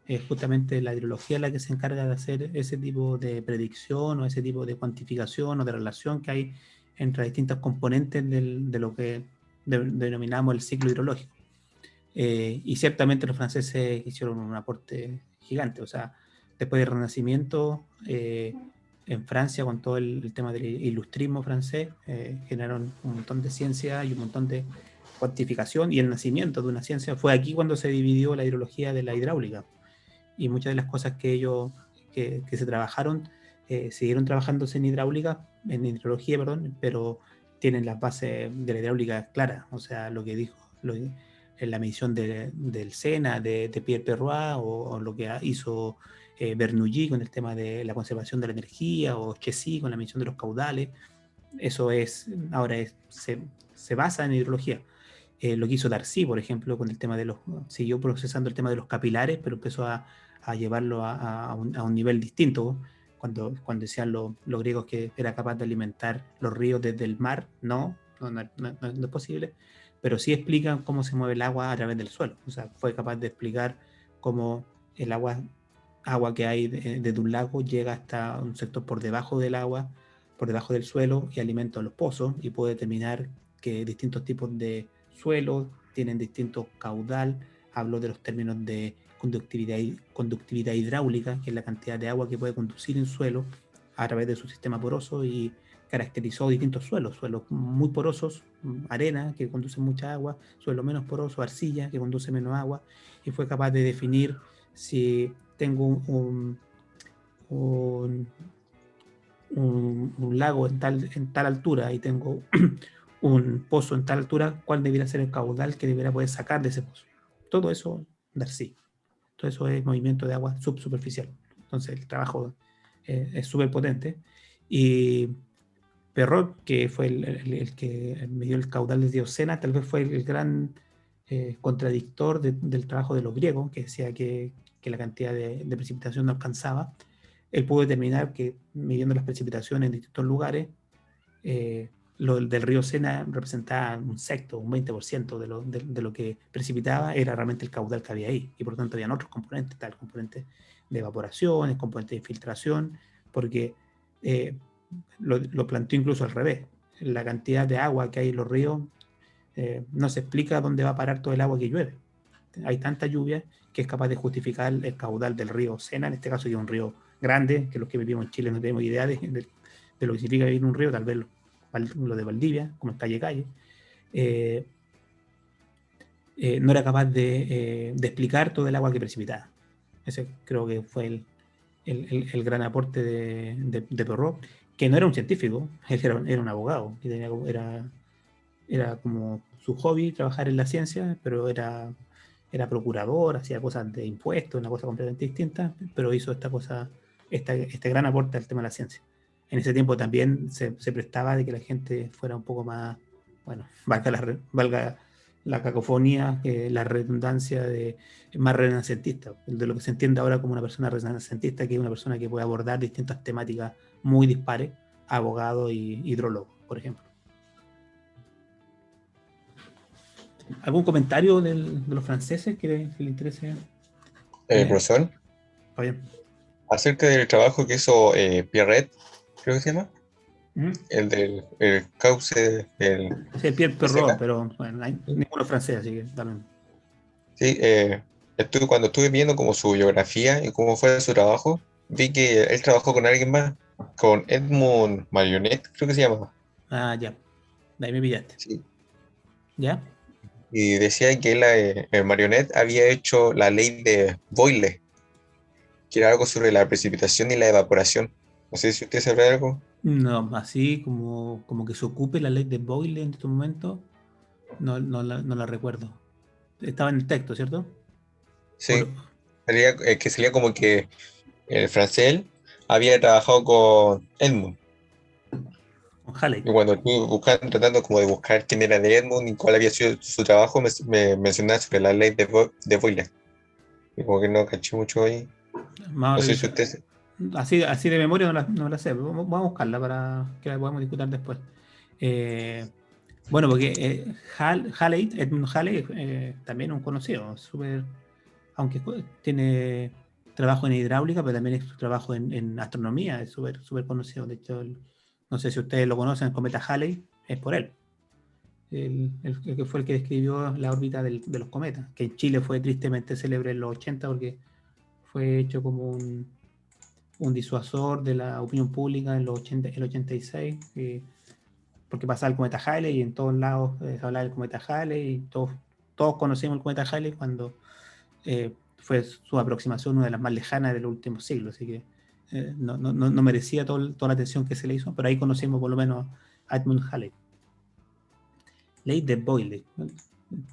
Es justamente la hidrología la que se encarga de hacer ese tipo de predicción o ese tipo de cuantificación o de relación que hay entre distintos componentes de lo que denominamos el ciclo hidrológico. Y ciertamente los franceses hicieron un aporte gigante. O sea, después del Renacimiento, en Francia, con todo el tema del ilustrismo francés, generaron un montón de ciencia y un montón de cuantificación, y el nacimiento de una ciencia fue aquí cuando se dividió la hidrología de la hidráulica. Y muchas de las cosas que ellos que se trabajaron siguieron trabajándose en hidráulica, en hidrología, perdón, pero tienen las bases de la hidráulica claras. O sea, lo que dijo en la medición del Sena, de Pierre Perrois, o lo que hizo Bernoulli con el tema de la conservación de la energía, o Chessy con la medición de los caudales. Eso ahora se basa en hidrología. Lo que hizo Darcy, por ejemplo, con el tema de siguió procesando el tema de los capilares, pero empezó a llevarlo a un nivel distinto. Cuando decían los griegos que era capaz de alimentar los ríos desde el mar, no es posible, pero sí explican cómo se mueve el agua a través del suelo. O sea, fue capaz de explicar cómo el agua que hay desde un lago llega hasta un sector por debajo del agua, por debajo del suelo, y alimenta los pozos, y puede determinar que distintos tipos de suelos tienen distinto caudal. Habló de los términos de conductividad hidráulica, que es la cantidad de agua que puede conducir en suelo a través de su sistema poroso, y caracterizó distintos suelos muy porosos, arena, que conduce mucha agua; suelo menos poroso, arcilla, que conduce menos agua, y fue capaz de definir si tengo un lago en tal altura y tengo un pozo en tal altura, cuál debería ser el caudal que debería poder sacar de ese pozo. Todo eso, Darcy. Todo eso es movimiento de agua subsuperficial. Entonces el trabajo es súper potente. Y Perrot, que fue el que midió el caudal del río Sena, tal vez fue el gran contradictor del trabajo de los griegos, que decía que la cantidad de precipitación no alcanzaba. Él pudo determinar que, midiendo las precipitaciones en distintos lugares, lo del río Sena representaba un sexto, un 20% de lo que precipitaba era realmente el caudal que había ahí. Y por lo tanto habían otros componentes, tal componente de evaporación, el componente de infiltración, porque lo planteó incluso al revés. La cantidad de agua que hay en los ríos no se explica dónde va a parar todo el agua que llueve. Hay tanta lluvia que es capaz de justificar el caudal del río Sena, en este caso, que es un río grande, que los que vivimos en Chile no tenemos idea de lo que significa vivir en un río, tal vez lo de Valdivia, como el Calle, no era capaz de explicar todo el agua que precipitaba. Ese creo que fue el gran aporte de Perrault, que no era un científico, él era un abogado, que era como su hobby trabajar en la ciencia, pero era procurador, hacía cosas de impuestos, una cosa completamente distinta, pero hizo este gran aporte al tema de la ciencia. En ese tiempo también se prestaba de que la gente fuera un poco más, bueno, valga la cacofonía, la redundancia, más renacentista, de lo que se entiende ahora como una persona renacentista, que es una persona que puede abordar distintas temáticas muy dispares, abogado y hidrólogo, por ejemplo. ¿Algún comentario de los franceses que le interese? Profesor, Fabián. acerca del trabajo que hizo Pierret, creo que se llama, ¿Mm? el del cauce del... Sí, Pierre Perrault, pero bueno, no hay ninguno francés, así que también. Sí, cuando estuve viendo como su biografía y cómo fue su trabajo, vi que él trabajó con alguien más, con Edmond Marionnet, creo que se llama. Ah, ya. De ahí me pillaste. Sí. ¿Ya? Y decía que el Marionnet había hecho la ley de Boyle, que era algo sobre la precipitación y la evaporación. No sé si usted sabe algo. No, así como que se ocupe la ley de Boyle en este momento, no la recuerdo. Estaba en el texto, ¿cierto? Sí, que sería como que el francés había trabajado con Edmund. Halley. Y cuando estuve buscando, tratando como de buscar quién era de Edmund y cuál había sido su trabajo, me mencionaba sobre la ley de Boyle. Y como que no caché mucho ahí. Vamos No a sé si revisar. usted... Así de memoria no la sé, pero vamos a buscarla para que la podamos discutir después. Bueno, porque Halley, Edmund Halley, también es un conocido, aunque tiene trabajo en hidráulica, pero también es trabajo en astronomía, es súper conocido. De hecho, no sé si ustedes lo conocen, el cometa Halley, es por él. El que fue el que describió la órbita de los cometas, que en Chile fue tristemente célebre en los 80 porque fue hecho como un disuasor de la opinión pública en el 86, porque pasaba el cometa Halley y en todos lados se hablaba del cometa Halley y todos conocimos el cometa Halley cuando fue su aproximación una de las más lejanas del último siglo, así que no merecía toda la atención que se le hizo, pero ahí conocimos por lo menos a Edmund Halley. Ley de Boyle.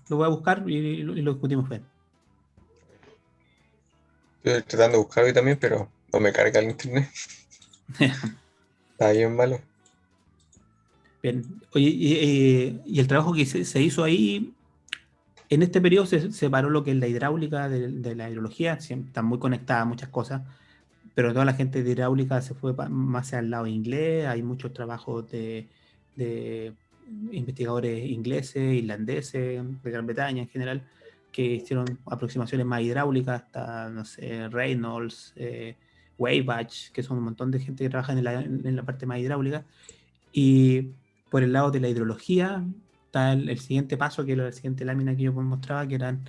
Lo voy a buscar y lo discutimos bien. Estoy tratando de buscar hoy también, pero no me carga el internet. Está bien malo. Bien. Oye, y el trabajo que se hizo ahí, en este periodo se separó lo que es la hidráulica de la hidrología, están muy conectadas muchas cosas, pero toda la gente de hidráulica se fue más hacia el lado inglés, hay muchos trabajos de investigadores ingleses, irlandeses, de Gran Bretaña en general, que hicieron aproximaciones más hidráulicas, hasta, no sé, Reynolds, Waybach, que son un montón de gente que trabaja en la parte más hidráulica. Y por el lado de la hidrología está el siguiente paso, que era la siguiente lámina que yo mostraba, que eran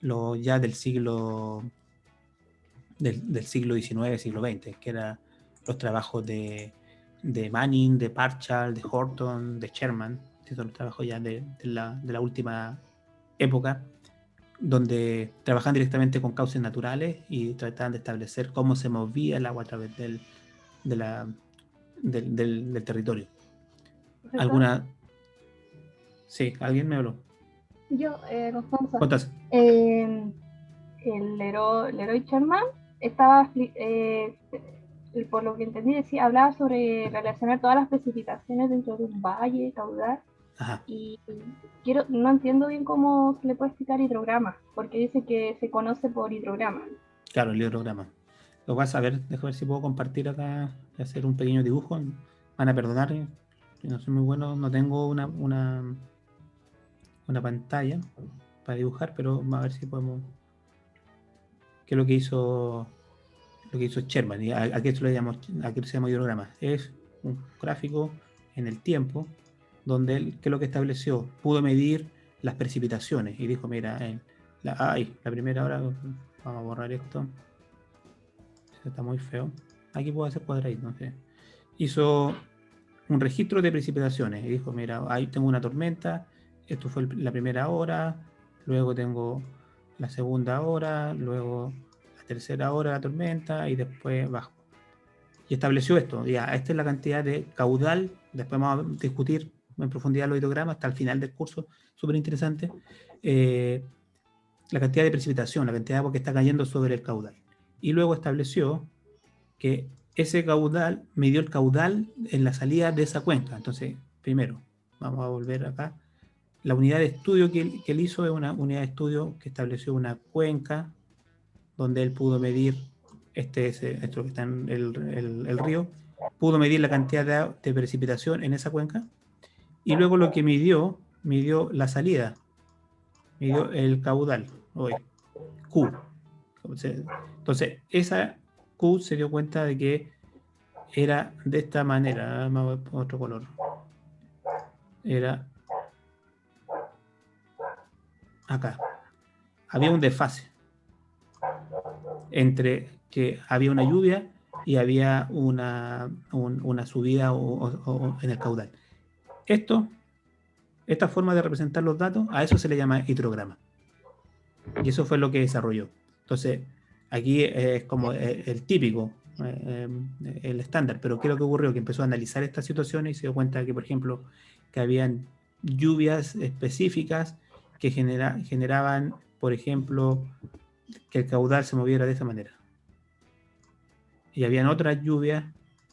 los ya del siglo XIX, siglo XX, que eran los trabajos de Manning, de Parchal, de Horton, de Sherman, que son los trabajos ya de la última época, donde trabajan directamente con cauces naturales y trataban de establecer cómo se movía el agua a través del territorio. Profesor, ¿Alguna? Sí, alguien me habló. yo, Constanza, ¿Cuántas? el Leroy Sherman estaba, por lo que entendí, hablaba sobre relacionar todas las precipitaciones dentro de un valle, caudal, Ajá. y no entiendo bien cómo se le puede explicar hidrograma, porque dice que se conoce por hidrograma. Claro, el hidrograma. Lo vas a ver, déjame ver si puedo compartir acá y hacer un pequeño dibujo. Van a perdonar, no soy muy bueno, no tengo una pantalla para dibujar, pero vamos a ver si podemos. ¿Qué es lo que hizo Sherman? ¿Y a qué se llama hidrograma? Es un gráfico en el tiempo donde él, ¿qué es lo que estableció? Pudo medir las precipitaciones y dijo, mira, la primera hora, vamos a borrar esto. Está muy feo. Aquí puedo hacer cuadradito, no sé. Hizo un registro de precipitaciones y dijo, mira, ahí tengo una tormenta, esto fue la primera hora, luego tengo la segunda hora, luego la tercera hora de la tormenta y después bajo. Y estableció esto, ya, esta es la cantidad de caudal, después vamos a discutir en profundidad los hidrogramas hasta el final del curso, súper interesante, la cantidad de precipitación, la cantidad de agua que está cayendo sobre el caudal. Y luego estableció que ese caudal midió el caudal en la salida de esa cuenca. Entonces, primero, vamos a volver acá. La unidad de estudio que él hizo es una unidad de estudio que estableció una cuenca donde él pudo medir esto que está en el río, pudo medir la cantidad de precipitación en esa cuenca y luego lo que midió la salida, midió el caudal, Q. Entonces, esa Q se dio cuenta de que era de esta manera, vamos a ver otro color. Era acá. Había un desfase entre que había una lluvia y había una subida en el caudal. Esta forma de representar los datos, a eso se le llama hidrograma. Y eso fue lo que desarrolló. Entonces, aquí es como el típico, el estándar, pero ¿qué es lo que ocurrió? Que empezó a analizar estas situaciones y se dio cuenta que, por ejemplo, que habían lluvias específicas que generaban, por ejemplo, que el caudal se moviera de esa manera. Y habían otras lluvias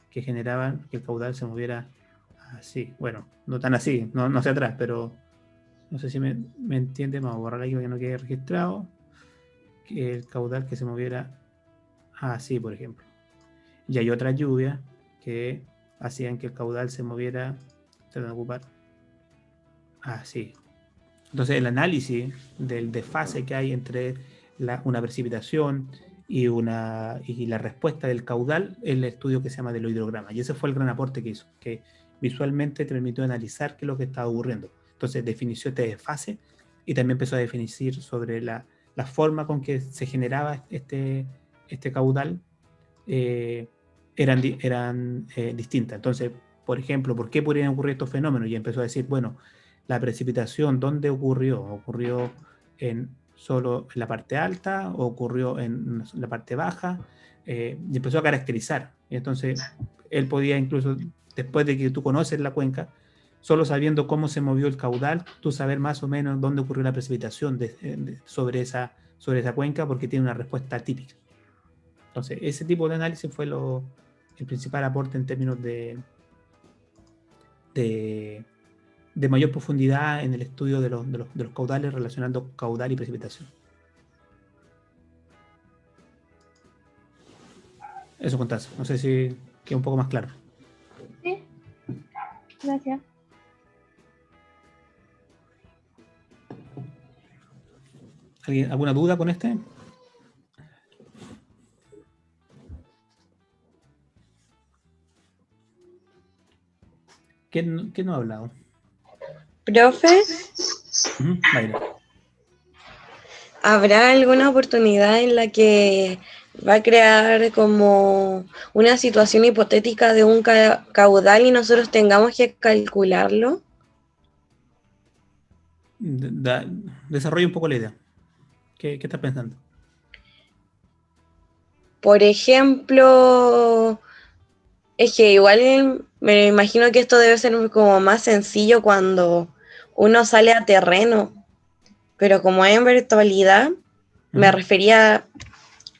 que generaban que el caudal se moviera así. Bueno, no tan así, no hacia atrás, pero no sé si me entiende. Vamos a borrar aquí para que no quede registrado. Que el caudal que se moviera así, por ejemplo. Y hay otras lluvias que hacían que el caudal se moviera, se van a ocupar así. Entonces el análisis del desfase que hay entre una precipitación y la respuesta del caudal es el estudio que se llama del hidrograma. Y ese fue el gran aporte que hizo, que visualmente te permitió analizar qué es lo que estaba ocurriendo. Entonces definió este desfase y también empezó a definir sobre la forma con que se generaba este caudal. Eran distintas. Entonces, por ejemplo, ¿por qué podrían ocurrir estos fenómenos? Y empezó a decir, bueno, la precipitación, ¿dónde ocurrió? ¿Ocurrió solo en la parte alta o ocurrió en la parte baja? Y empezó a caracterizar. Y entonces, él podía incluso, después de que tú conoces la cuenca, solo sabiendo cómo se movió el caudal, tú saber más o menos dónde ocurrió la precipitación sobre esa cuenca, porque tiene una respuesta típica. Entonces, ese tipo de análisis fue el principal aporte en términos de mayor profundidad en el estudio de los caudales, relacionando caudal y precipitación. Eso contaste. No sé si queda un poco más claro. Sí, gracias. ¿Alguna duda con este? ¿Quién no ha hablado? Profe, Mayra. ¿habrá alguna oportunidad en la que va a crear como una situación hipotética de un caudal y nosotros tengamos que calcularlo? Desarrolla un poco la idea. ¿Qué estás pensando? Por ejemplo, es que igual me imagino que esto debe ser como más sencillo cuando uno sale a terreno, pero como es en virtualidad, me refería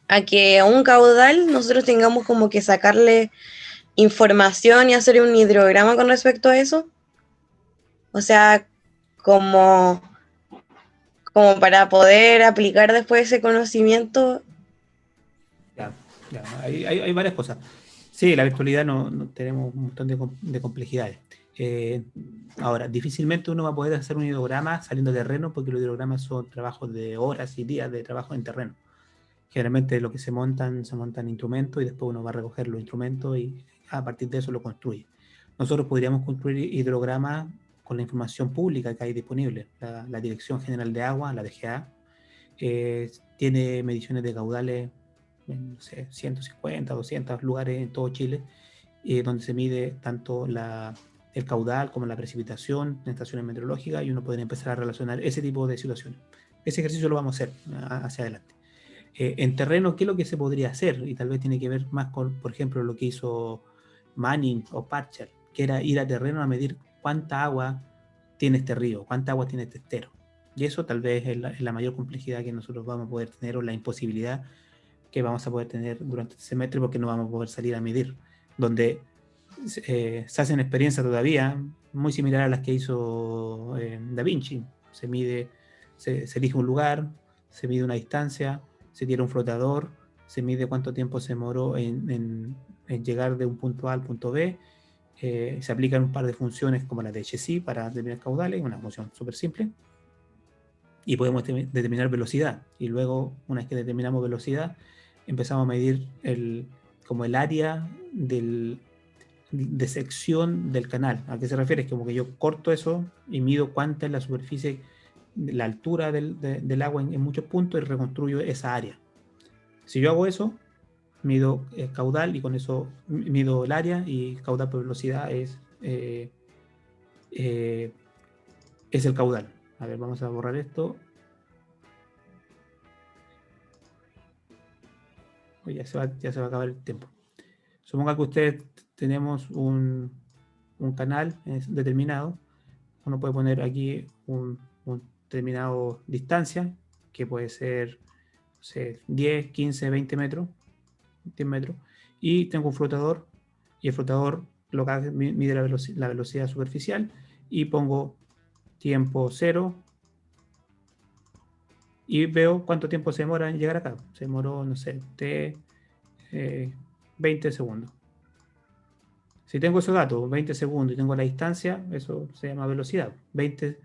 a que a un caudal nosotros tengamos como que sacarle información y hacer un hidrograma con respecto a eso. O sea, como para poder aplicar después ese conocimiento. Ya, hay varias cosas. Sí, la virtualidad no tenemos un montón de complejidades. Ahora, difícilmente uno va a poder hacer un hidrograma saliendo de terreno, porque los hidrogramas son trabajos de horas y días de trabajo en terreno. Generalmente lo que se montan instrumentos y después uno va a recoger los instrumentos y a partir de eso lo construye. Nosotros podríamos construir hidrogramas con la información pública que hay disponible. La Dirección General de Agua, la DGA, tiene mediciones de caudales en, no sé, 150, 200 lugares en todo Chile, donde se mide tanto el caudal como la precipitación en estaciones meteorológicas, y uno podría empezar a relacionar ese tipo de situaciones. Ese ejercicio lo vamos a hacer hacia adelante. En terreno, ¿qué es lo que se podría hacer? Y tal vez tiene que ver más con, por ejemplo, lo que hizo Manning o Parcher, que era ir a terreno a medir cuánta agua tiene este río, cuánta agua tiene este estero. Y eso tal vez es la mayor complejidad que nosotros vamos a poder tener, o la imposibilidad que vamos a poder tener durante este semestre, porque no vamos a poder salir a medir, donde se hacen experiencias todavía muy similares a las que hizo Da Vinci. Se elige un lugar, se mide una distancia, se tira un flotador, se mide cuánto tiempo se demoró en llegar de un punto A al punto B, se aplican un par de funciones como la de HC para determinar caudales, una función súper simple, y podemos determinar velocidad. Y luego, una vez que determinamos velocidad, empezamos a medir como el área de sección del canal. ¿A qué se refiere? Es como que yo corto eso y mido cuánta es la superficie, la altura del agua en muchos puntos, y reconstruyo esa área. Si yo hago eso, mido el caudal, y con eso mido el área, y caudal por velocidad es el caudal. A ver, vamos a borrar esto. Ya se va a acabar el tiempo. Suponga que ustedes tenemos un canal determinado. Uno puede poner aquí un determinado distancia, que puede ser, no sé, 10, 15, 20 metros, 10 metros, y tengo un flotador, y el flotador lo que hace, mide la velocidad superficial y pongo tiempo 0 y veo cuánto tiempo se demora en llegar acá. Se demoró, no sé, 20 segundos. Si tengo esos datos, 20 segundos, y tengo la distancia, eso se llama velocidad. 20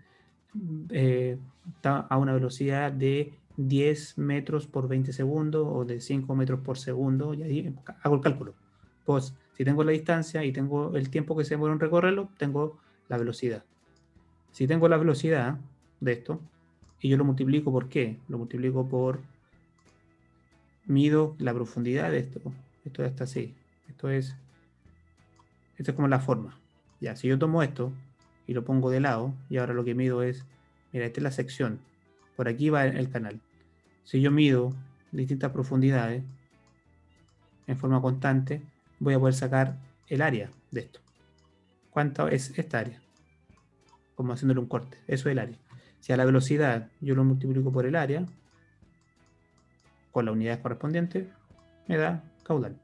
está a una velocidad de 10 metros por 20 segundos o de 5 metros por segundo, y ahí hago el cálculo. Pues, si tengo la distancia y tengo el tiempo que se demora en recorrerlo, tengo la velocidad. Si tengo la velocidad de esto, y yo lo multiplico ¿por qué? Lo multiplico por, mido la profundidad de esto. Esto está así. Esto es como la forma. Ya, si yo tomo esto y lo pongo de lado, y ahora lo que mido es, mira, esta es la sección. Por aquí va el canal. Si yo mido distintas profundidades en forma constante, voy a poder sacar el área de esto. ¿Cuánto es esta área? Como haciéndole un corte. Eso es el área. Si a la velocidad yo lo multiplico por el área, con la unidad correspondiente, me da caudal.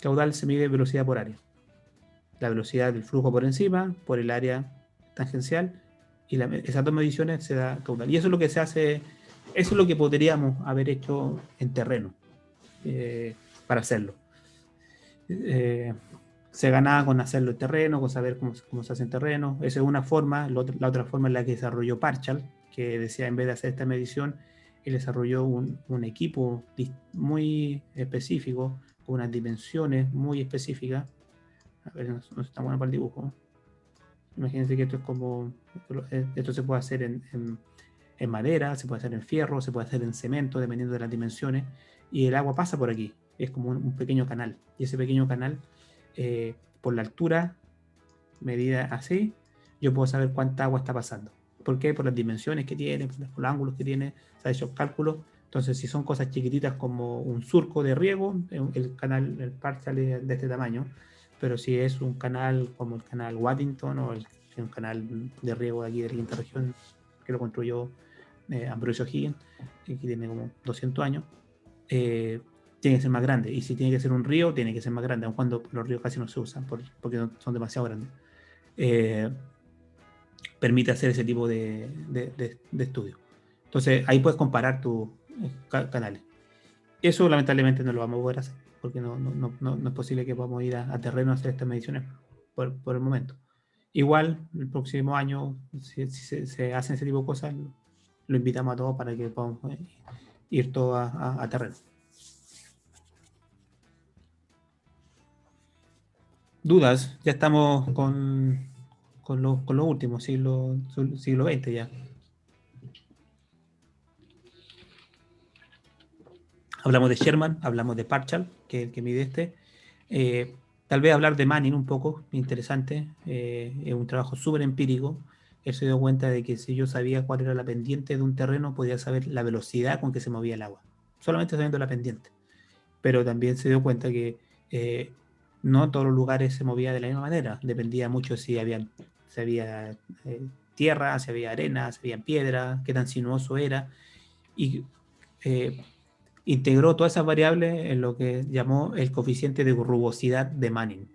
Caudal se mide velocidad por área. La velocidad del flujo por encima, por el área tangencial, y esas dos mediciones se da caudal. Y eso es lo que se hace, eso es lo que podríamos haber hecho en terreno para hacerlo. Se ganaba con hacerlo en terreno, con saber cómo se hace en terreno. Esa es una forma. La otra forma es la que desarrolló Parchal, que decía, en vez de hacer esta medición, él desarrolló un equipo muy específico, con unas dimensiones muy específicas. A ver, no está bueno para el dibujo. Imagínense que esto es como, esto se puede hacer en madera, se puede hacer en fierro, se puede hacer en cemento, dependiendo de las dimensiones, y el agua pasa por aquí. Es como un pequeño canal, y ese pequeño canal, por la altura medida así, yo puedo saber cuánta agua está pasando. ¿Por qué? Por las dimensiones que tiene, por los ángulos que tiene, se ha hecho cálculos. Entonces, si son cosas chiquititas como un surco de riego, el canal, el Parchal es de este tamaño. Pero si es un canal como el canal Waddington o un canal de riego de aquí de la quinta región, que lo construyó Ambrosio Higgins, que tiene como 200 años, tiene que ser más grande. Y si tiene que ser un río, tiene que ser más grande, aun cuando los ríos casi no se usan porque son demasiado grandes. Permite hacer ese tipo de estudio. Entonces, ahí puedes comparar tus canales. Eso lamentablemente no lo vamos a poder hacer, porque no es posible que podamos ir a terreno a hacer estas mediciones por el momento. Igual, el próximo año, si se hacen ese tipo de cosas, lo invitamos a todos para que podamos ir todos a terreno. ¿Dudas? Ya estamos con lo último, siglo XX ya. Hablamos de Sherman, hablamos de Parchal, que es el que mide este. Tal vez hablar de Manning un poco, interesante. Es un trabajo súper empírico. Él se dio cuenta de que si yo sabía cuál era la pendiente de un terreno, podía saber la velocidad con que se movía el agua. Solamente sabiendo la pendiente. Pero también se dio cuenta que no todos los lugares se movían de la misma manera. Dependía mucho si había tierra, si había arena, si había piedra, qué tan sinuoso era. Y integró todas esas variables en lo que llamó el coeficiente de rugosidad de Manning.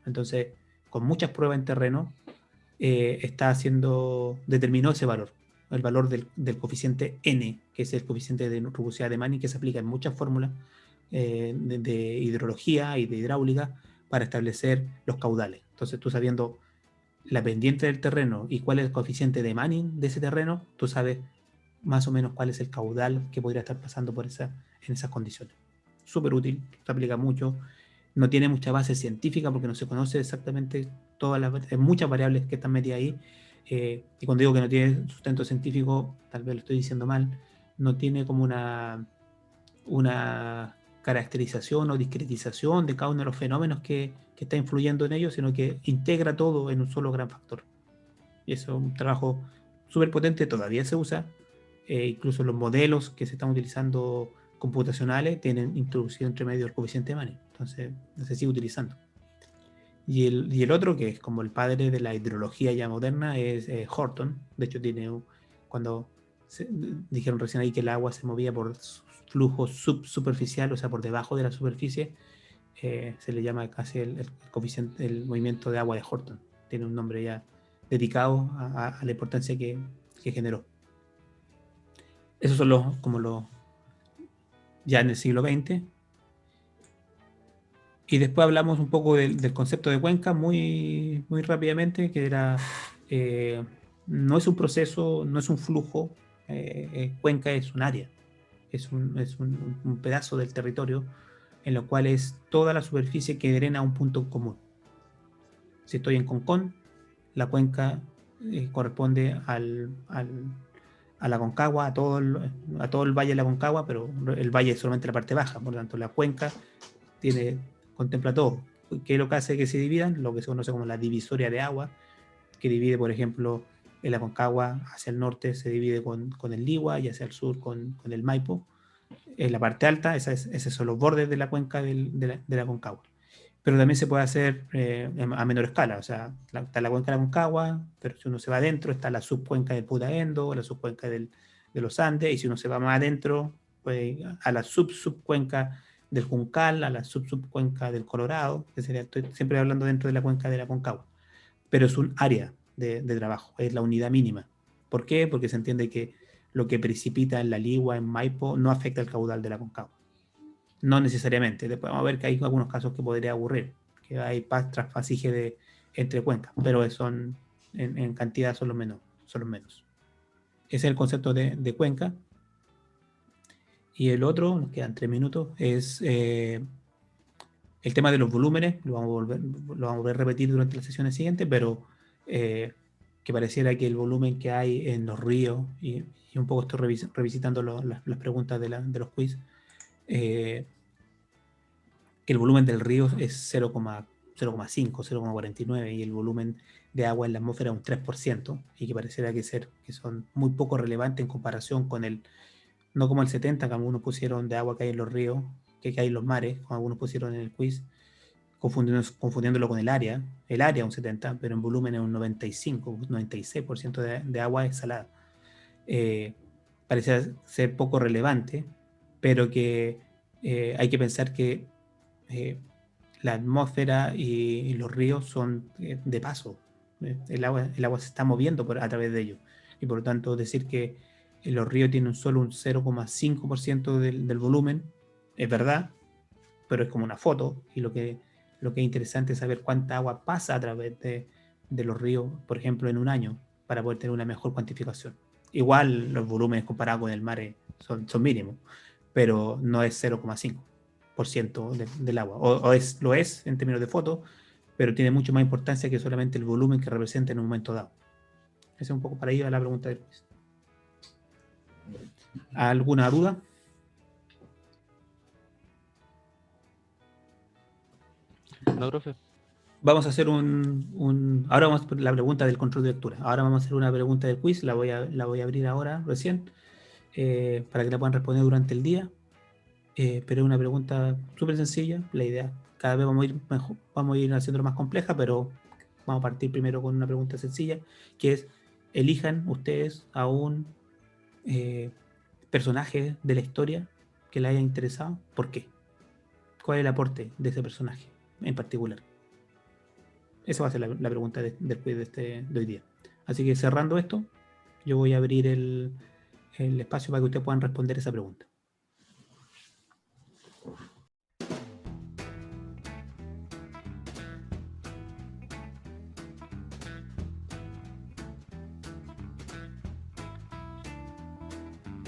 Entonces, con muchas pruebas en terreno, determinó ese valor, el valor del coeficiente N, que es el coeficiente de rugosidad de Manning, que se aplica en muchas fórmulas de hidrología y de hidráulica para establecer los caudales. Entonces, tú sabiendo la pendiente del terreno y cuál es el coeficiente de Manning de ese terreno, tú sabes más o menos cuál es el caudal que podría estar pasando en esas condiciones. Súper útil, se aplica mucho, no tiene mucha base científica porque no se conoce exactamente hay muchas variables que están metidas ahí, y cuando digo que no tiene sustento científico, tal vez lo estoy diciendo mal, no tiene como una caracterización o discretización de cada uno de los fenómenos que está influyendo en ellos, sino que integra todo en un solo gran factor. Y eso es un trabajo súper potente, todavía se usa. Incluso los modelos que se están utilizando computacionales tienen introducido entre medio el coeficiente de Manning, entonces se sigue utilizando. Y el otro, que es como el padre de la hidrología ya moderna, es Horton. De hecho, cuando dijeron recién ahí que el agua se movía por flujo subsuperficial, o sea, por debajo de la superficie, se le llama casi el coeficiente, el movimiento de agua de Horton. Tiene un nombre ya dedicado a la importancia que generó. Esos son ya en el siglo XX. Y después hablamos un poco del concepto de cuenca muy, muy rápidamente, que era, no es un proceso, no es un flujo, cuenca es un área, es un pedazo del territorio en lo cual es toda la superficie que drena a un punto común. Si estoy en Concón, la cuenca corresponde a la Concagua, a todo el valle de la Concagua, pero el valle es solamente la parte baja, por lo tanto la cuenca contempla todo. ¿Qué es lo que hace que se dividan? Lo que se conoce como la divisoria de agua, que divide, por ejemplo, en la Concagua hacia el norte se divide con el Ligua y hacia el sur con el Maipo. En la parte alta, esos son los bordes de la cuenca de la Concagua. Pero también se puede hacer a menor escala, o sea, está la cuenca de la Concagua, pero si uno se va adentro está la subcuenca del Putaendo, la subcuenca de los Andes, y si uno se va más adentro, pues a la subcuenca del Juncal, a la subcuenca del Colorado, que sería, estoy siempre hablando dentro de la cuenca de la Concagua, pero es un área de trabajo, es la unidad mínima. ¿Por qué? Porque se entiende que lo que precipita en la Ligua, en Maipo, no afecta el caudal de la Concagua. No necesariamente. Después vamos a ver que hay algunos casos que podría ocurrir, que hay trasfasije entre cuencas, pero en cantidad son los menos. Ese es el concepto de cuenca. Y el otro, nos quedan 3 minutos, es el tema de los volúmenes. Lo vamos a volver a repetir durante las sesiones siguientes, pero que pareciera que el volumen que hay en los ríos, y un poco estoy revisitando las preguntas de los quiz, que el volumen del río es 0,5, 0,49 y el volumen de agua en la atmósfera un 3%, y que pareciera que son muy poco relevantes en comparación con no como el 70 que algunos pusieron de agua que hay en los ríos, que hay en los mares, como algunos pusieron en el quiz, confundiéndolo con el área un 70, pero en volumen es un 95, 96% de agua es salada. Parece ser poco relevante, pero que hay que pensar que la atmósfera y los ríos son de paso. El agua se está moviendo a través de ellos, y por lo tanto decir que los ríos tienen solo un 0,5% del volumen es verdad, pero es como una foto, y lo que es interesante es saber cuánta agua pasa a través de los ríos, por ejemplo, en un año, para poder tener una mejor cuantificación. Igual los volúmenes comparados con el mar son mínimos, pero no es 0,5% del agua. Lo es en términos de foto, pero tiene mucho más importancia que solamente el volumen que representa en un momento dado. Esa es un poco para ir a la pregunta del quiz. ¿Alguna duda? No, profe. Vamos a hacer ahora vamos a la pregunta del control de lectura. Ahora vamos a hacer una pregunta del quiz, la voy a abrir ahora, recién, para que la puedan responder durante el día. Pero es una pregunta súper sencilla. La idea, cada vez vamos a ir haciéndolo más compleja, pero vamos a partir primero con una pregunta sencilla, que es: elijan ustedes a un personaje de la historia que les haya interesado. ¿Por qué? ¿Cuál es el aporte de ese personaje en particular? Esa va a ser la pregunta del quiz de hoy día. Así que cerrando esto, yo voy a abrir el espacio para que ustedes puedan responder esa pregunta.